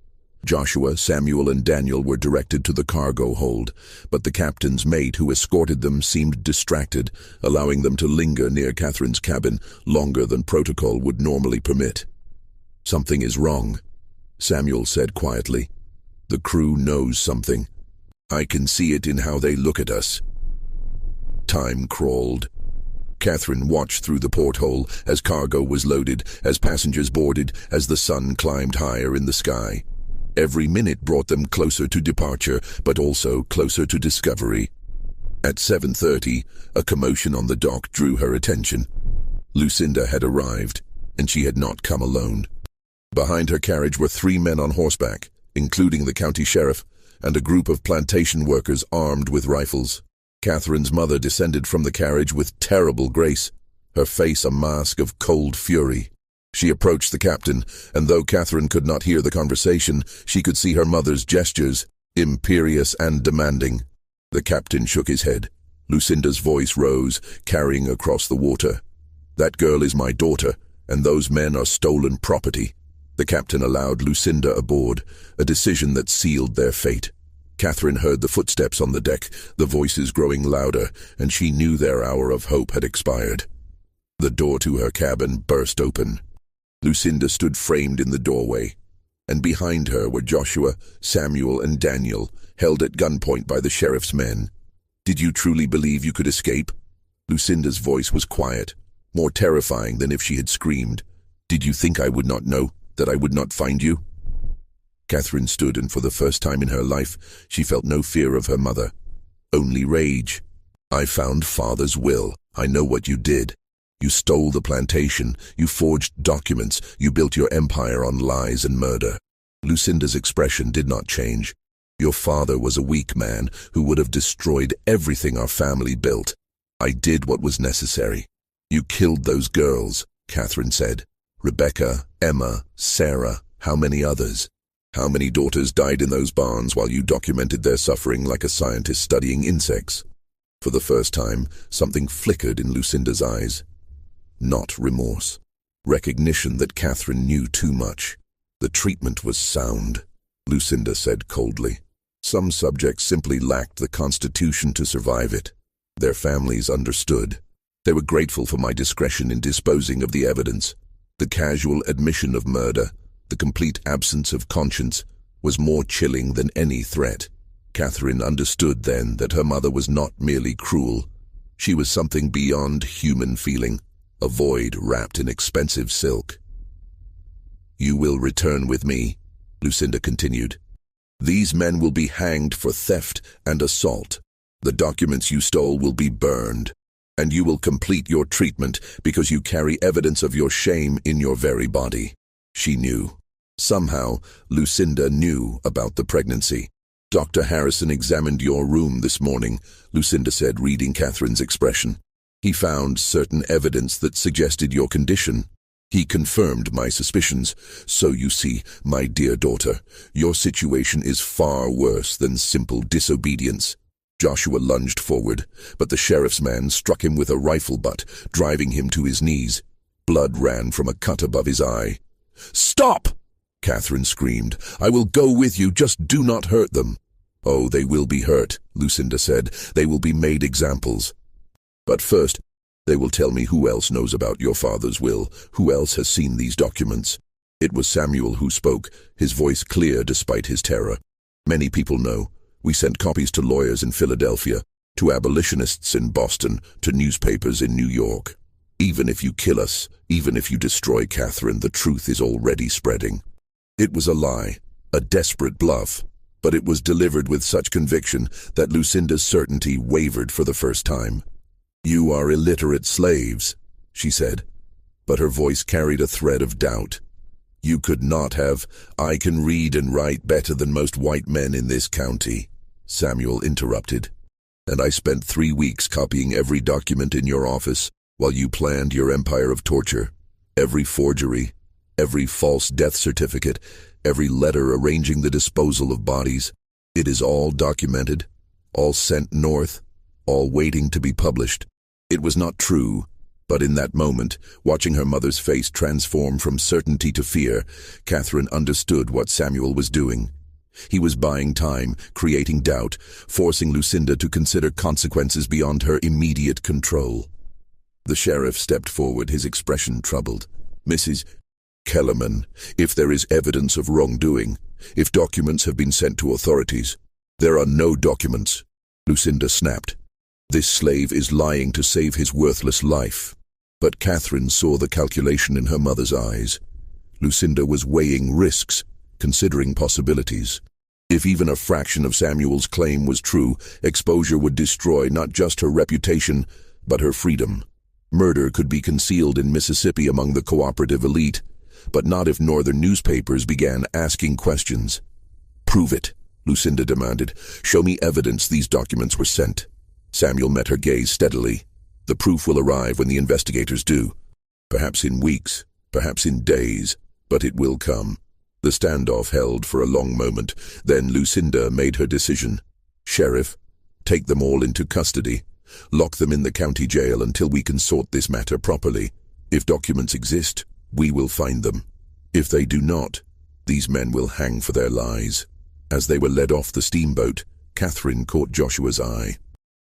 Joshua, Samuel, and Daniel were directed to the cargo hold, but the captain's mate who escorted them seemed distracted, allowing them to linger near Catherine's cabin longer than protocol would normally permit. "Something is wrong," Samuel said quietly. "The crew knows something. I can see it in how they look at us." Time crawled. Catherine watched through the porthole as cargo was loaded, as passengers boarded, as the sun climbed higher in the sky. Every minute brought them closer to departure, but also closer to discovery. At 7:30, a commotion on the dock drew her attention. Lucinda had arrived, and she had not come alone. Behind her carriage were 3 men on horseback, including the county sheriff, and a group of plantation workers armed with rifles. Catherine's mother descended from the carriage with terrible grace, her face a mask of cold fury. She approached the captain, and though Catherine could not hear the conversation, she could see her mother's gestures, imperious and demanding. The captain shook his head. Lucinda's voice rose, carrying across the water. "That girl is my daughter, and those men are stolen property." The captain allowed Lucinda aboard, a decision that sealed their fate. Catherine heard the footsteps on the deck, the voices growing louder, and she knew their hour of hope had expired. The door to her cabin burst open. Lucinda stood framed in the doorway, and behind her were Joshua, Samuel, and Daniel, held at gunpoint by the sheriff's men. "Did you truly believe you could escape?" Lucinda's voice was quiet, more terrifying than if she had screamed. "Did you think I would not know, that I would not find you?" Catherine stood, and for the first time in her life, she felt no fear of her mother, only rage. "I found Father's will. I know what you did. You stole the plantation, you forged documents, you built your empire on lies and murder." Lucinda's expression did not change. "Your father was a weak man who would have destroyed everything our family built. I did what was necessary." "You killed those girls," Catherine said. "Rebecca, Emma, Sarah, how many others? How many daughters died in those barns while you documented their suffering like a scientist studying insects?" For the first time, something flickered in Lucinda's eyes. Not remorse. Recognition that Catherine knew too much. "The treatment was sound," Lucinda said coldly. "Some subjects simply lacked the constitution to survive it. Their families understood. They were grateful for my discretion in disposing of the evidence. The casual admission of murder, the complete absence of conscience, was more chilling than any threat." Catherine understood then that her mother was not merely cruel. She was something beyond human feeling, a void wrapped in expensive silk. "You will return with me," Lucinda continued. "These men will be hanged for theft and assault. The documents you stole will be burned, and you will complete your treatment because you carry evidence of your shame in your very body." She knew. Somehow, Lucinda knew about the pregnancy. "Dr. Harrison examined your room this morning," Lucinda said, reading Catherine's expression. "He found certain evidence that suggested your condition. He confirmed my suspicions. So you see, my dear daughter, your situation is far worse than simple disobedience." Joshua lunged forward, but the sheriff's man struck him with a rifle butt, driving him to his knees. Blood ran from a cut above his eye. "Stop!" Catherine screamed. "I will go with you, just do not hurt them." "Oh, they will be hurt," Lucinda said. "They will be made examples. But first, they will tell me who else knows about your father's will, who else has seen these documents." It was Samuel who spoke, his voice clear despite his terror. "Many people know. We sent copies to lawyers in Philadelphia, to abolitionists in Boston, to newspapers in New York. Even if you kill us, even if you destroy Catherine, the truth is already spreading." It was a lie, a desperate bluff, but it was delivered with such conviction that Lucinda's certainty wavered for the first time. "You are illiterate slaves," she said, but her voice carried a thread of doubt. "You could not have. I can read and write better than most white men in this county," Samuel interrupted. "And I spent 3 weeks copying every document in your office while you planned your empire of torture. Every forgery, every false death certificate, every letter arranging the disposal of bodies. It is all documented, all sent north, all waiting to be published." It was not true, but in that moment, watching her mother's face transform from certainty to fear, Catherine understood what Samuel was doing. He was buying time, creating doubt, forcing Lucinda to consider consequences beyond her immediate control. The sheriff stepped forward, his expression troubled. "Mrs. Kellerman, if there is evidence of wrongdoing, if documents have been sent to authorities—" "There are no documents," Lucinda snapped. This slave is lying to save his worthless life. But Catherine saw the calculation in her mother's eyes. Lucinda was weighing risks, considering possibilities. If even a fraction of Samuel's claim was true, exposure would destroy not just her reputation, but her freedom. Murder could be concealed in Mississippi among the cooperative elite, but not if northern newspapers began asking questions. "Prove it," Lucinda demanded. "Show me evidence these documents were sent." Samuel met her gaze steadily. "The proof will arrive when the investigators do. Perhaps in weeks, perhaps in days, but it will come." The standoff held for a long moment. Then Lucinda made her decision. "Sheriff, take them all into custody. Lock them in the county jail until we can sort this matter properly. If documents exist, we will find them. If they do not, these men will hang for their lies." As they were led off the steamboat, Catherine caught Joshua's eye.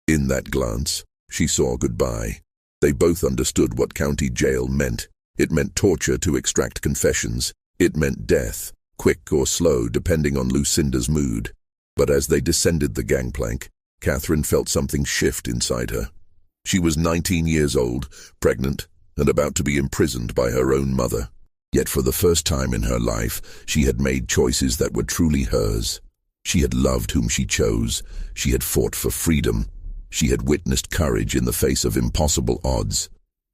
In that glance, she saw goodbye. They both understood what county jail meant. It meant torture to extract confessions. It meant death, quick or slow depending on Lucinda's mood. But as they descended the gangplank, Catherine felt something shift inside her. She was 19 years old, pregnant, and about to be imprisoned by her own mother. Yet for the first time in her life, she had made choices that were truly hers. She had loved whom she chose. She had fought for freedom. She had witnessed courage in the face of impossible odds.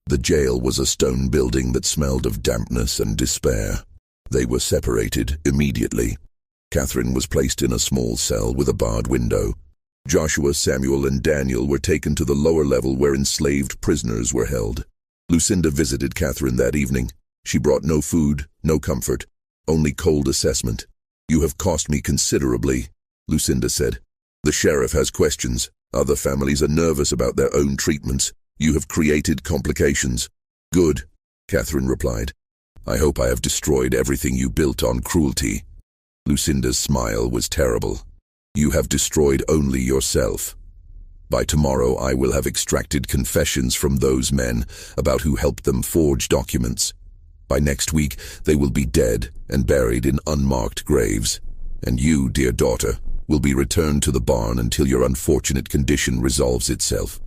The jail was a stone building that smelled of dampness and despair. They were separated immediately. Catherine was placed in a small cell with a barred window. Joshua, Samuel, and Daniel were taken to the lower level where enslaved prisoners were held. Lucinda visited Catherine that evening. She brought no food, no comfort, only cold assessment. "You have cost me considerably," Lucinda said. "The sheriff has questions. Other families are nervous about their own treatments. You have created complications." "Good," Catherine replied. "I hope I have destroyed everything you built on cruelty." Lucinda's smile was terrible. "You have destroyed only yourself. By tomorrow I will have extracted confessions from those men about who helped them forge documents. By next week they will be dead and buried in unmarked graves. And you, dear daughter, will be returned to the barn until your unfortunate condition resolves itself.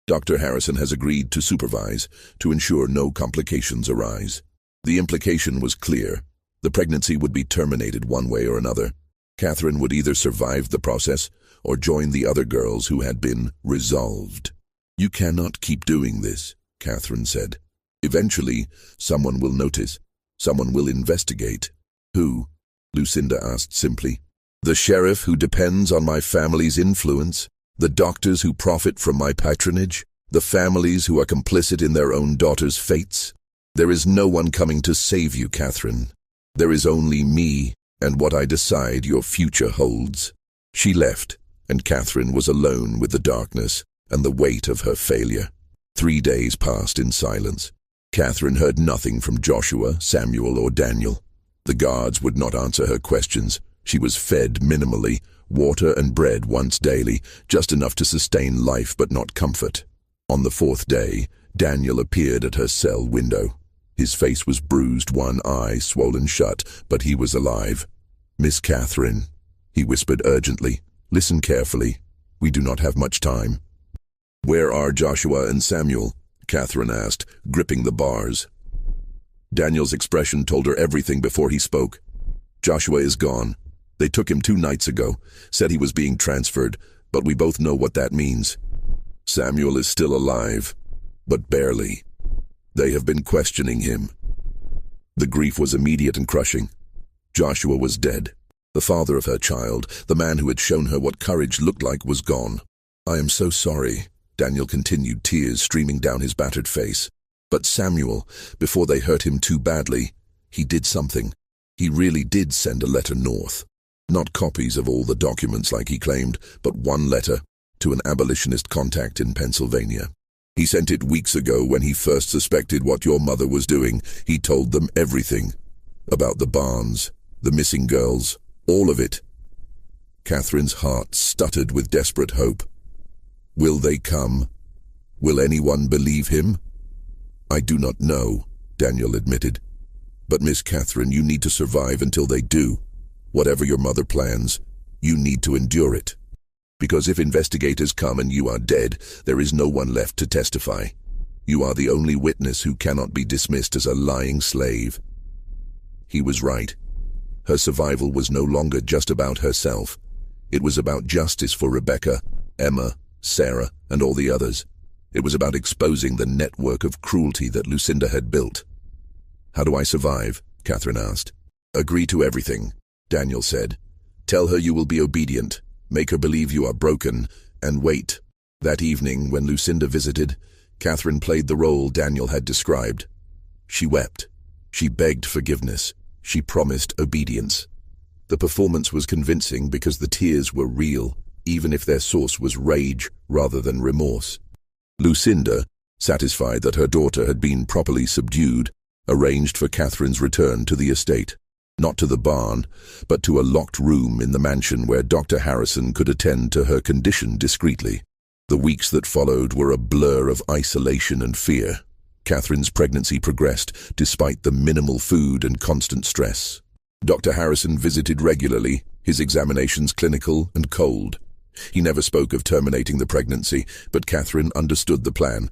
Dr. Harrison has agreed to supervise to ensure no complications arise." The implication was clear. The pregnancy would be terminated one way or another. Catherine would either survive the process or join the other girls who had been resolved. "You cannot keep doing this," Catherine said. "Eventually, someone will notice. Someone will investigate." "Who?" Lucinda asked simply. "The sheriff who depends on my family's influence, the doctors who profit from my patronage, the families who are complicit in their own daughters' fates. There is no one coming to save you, Catherine. There is only me and what I decide your future holds." She left, and Catherine was alone with the darkness and the weight of her failure. 3 days passed in silence. Catherine heard nothing from Joshua, Samuel, or Daniel. The guards would not answer her questions. She was fed minimally, water and bread once daily, just enough to sustain life but not comfort. On the 4th day, Daniel appeared at her cell window. His face was bruised, one eye swollen shut, but he was alive. "Miss Catherine," he whispered urgently, "listen carefully. We do not have much time." "Where are Joshua and Samuel?" Catherine asked, gripping the bars. Daniel's expression told her everything before he spoke. "Joshua is gone. They took him 2 nights ago, said he was being transferred, but we both know what that means. Samuel is still alive, but barely. They have been questioning him." The grief was immediate and crushing. Joshua was dead. The father of her child, the man who had shown her what courage looked like, was gone. "I am so sorry," Daniel continued, tears streaming down his battered face. "But Samuel, before they hurt him too badly, he did something. He really did send a letter north. Not copies of all the documents like he claimed, but one letter to an abolitionist contact in Pennsylvania. He sent it weeks ago when he first suspected what your mother was doing. He told them everything. About the barns, the missing girls, all of it." Catherine's heart stuttered with desperate hope. "Will they come? Will anyone believe him?" "I do not know," Daniel admitted. "But Miss Catherine, you need to survive until they do. Whatever your mother plans, you need to endure it." Because if investigators come and you are dead, there is no one left to testify. You are the only witness who cannot be dismissed as a lying slave." He was right. Her survival was no longer just about herself. It was about justice for Rebecca, Emma, Sarah, and all the others. It was about exposing the network of cruelty that Lucinda had built. "How do I survive?" Catherine asked. "Agree to everything," Daniel said. "Tell her you will be obedient, make her believe you are broken, and wait." That evening, when Lucinda visited, Catherine played the role Daniel had described. She wept. She begged forgiveness. She promised obedience. The performance was convincing because the tears were real, even if their source was rage rather than remorse. Lucinda, satisfied that her daughter had been properly subdued, arranged for Catherine's return to the estate. Not to the barn, but to a locked room in the mansion where Dr. Harrison could attend to her condition discreetly. The weeks that followed were a blur of isolation and fear. Catherine's pregnancy progressed despite the minimal food and constant stress. Dr. Harrison visited regularly, his examinations clinical and cold. He never spoke of terminating the pregnancy, but Catherine understood the plan.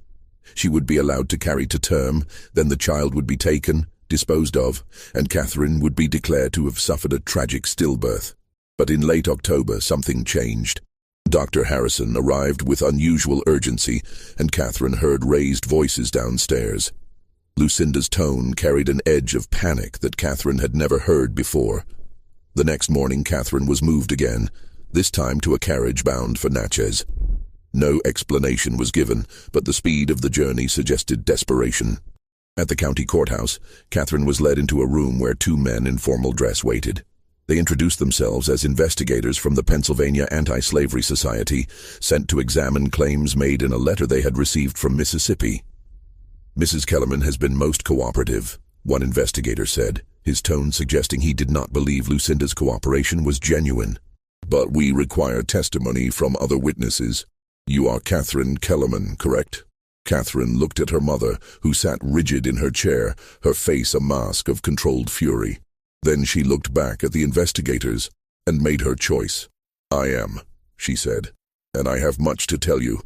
She would be allowed to carry to term, then the child would be taken, disposed of, and Catherine would be declared to have suffered a tragic stillbirth. But in late October, something changed. Dr. Harrison arrived with unusual urgency, and Catherine heard raised voices downstairs. Lucinda's tone carried an edge of panic that Catherine had never heard before. The next morning, Catherine was moved again, this time to a carriage bound for Natchez. No explanation was given, but the speed of the journey suggested desperation. At the county courthouse, Catherine was led into a room where two men in formal dress waited. They introduced themselves as investigators from the Pennsylvania Anti-Slavery Society, sent to examine claims made in a letter they had received from Mississippi. "Mrs. Kellerman has been most cooperative," one investigator said, his tone suggesting he did not believe Lucinda's cooperation was genuine. "But we require testimony from other witnesses. You are Catherine Kellerman, correct?" Catherine looked at her mother, who sat rigid in her chair, her face a mask of controlled fury. Then she looked back at the investigators and made her choice. "I am," she said, "and I have much to tell you."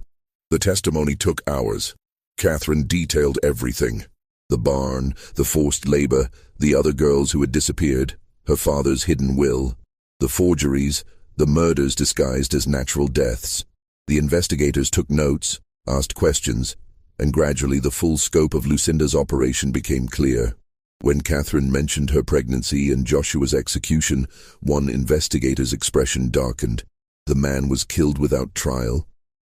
The testimony took hours. Catherine detailed everything. The barn, the forced labor, the other girls who had disappeared, her father's hidden will, the forgeries, the murders disguised as natural deaths. The investigators took notes, asked questions, and gradually the full scope of Lucinda's operation became clear. When Catherine mentioned her pregnancy and Joshua's execution, one investigator's expression darkened. The man was killed without trial.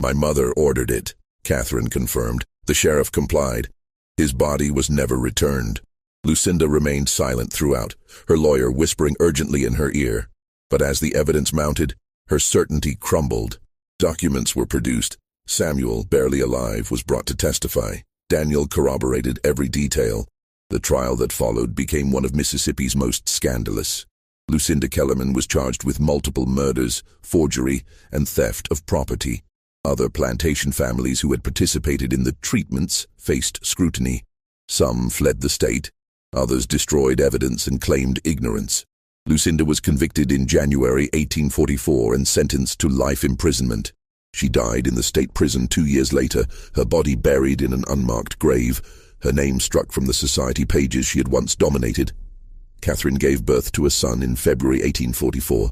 "My mother ordered it," Catherine confirmed. The sheriff complied. His body was never returned. Lucinda remained silent throughout, her lawyer whispering urgently in her ear. But as the evidence mounted, her certainty crumbled. Documents were produced. Samuel, barely alive, was brought to testify. Daniel corroborated every detail. The trial that followed became one of Mississippi's most scandalous. Lucinda Kellerman was charged with multiple murders, forgery, and theft of property. Other plantation families who had participated in the treatments faced scrutiny. Some fled the state. Others destroyed evidence and claimed ignorance. Lucinda was convicted in January 1844 and sentenced to life imprisonment. She died in the state prison 2 years later, her body buried in an unmarked grave, her name struck from the society pages she had once dominated. Catherine gave birth to a son in February 1844.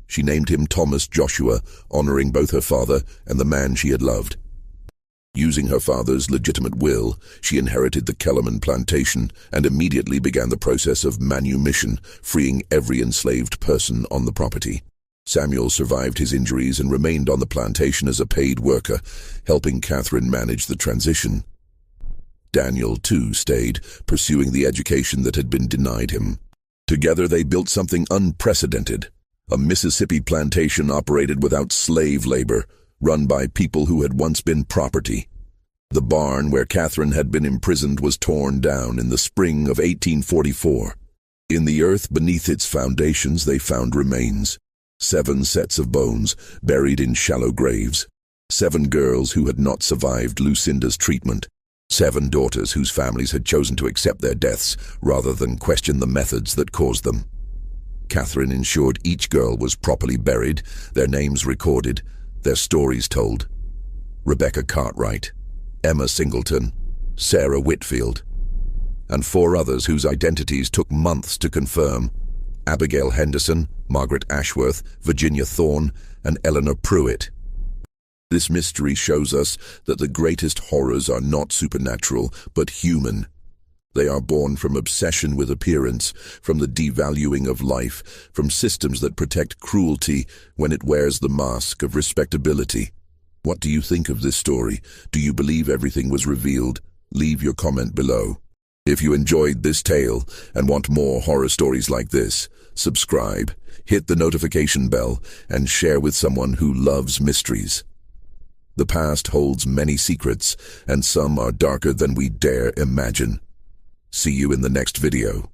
She named him Thomas Joshua, honoring both her father and the man she had loved. Using her father's legitimate will, she inherited the Kellerman plantation and immediately began the process of manumission, freeing every enslaved person on the property. Samuel survived his injuries and remained on the plantation as a paid worker, helping Catherine manage the transition. Daniel, too, stayed, pursuing the education that had been denied him. Together they built something unprecedented, a Mississippi plantation operated without slave labor, run by people who had once been property. The barn where Catherine had been imprisoned was torn down in the spring of 1844. In the earth beneath its foundations they found remains. 7 sets of bones, buried in shallow graves. 7 girls who had not survived Lucinda's treatment. 7 daughters whose families had chosen to accept their deaths rather than question the methods that caused them. Catherine ensured each girl was properly buried, their names recorded, their stories told. Rebecca Cartwright, Emma Singleton, Sarah Whitfield, and 4 others whose identities took months to confirm: Abigail Henderson, Margaret Ashworth, Virginia Thorne, and Eleanor Pruitt. This mystery shows us that the greatest horrors are not supernatural, but human. They are born from obsession with appearance, from the devaluing of life, from systems that protect cruelty when it wears the mask of respectability. What do you think of this story? Do you believe everything was revealed? Leave your comment below. If you enjoyed this tale and want more horror stories like this, subscribe, hit the notification bell, and share with someone who loves mysteries. The past holds many secrets, and some are darker than we dare imagine. See you in the next video.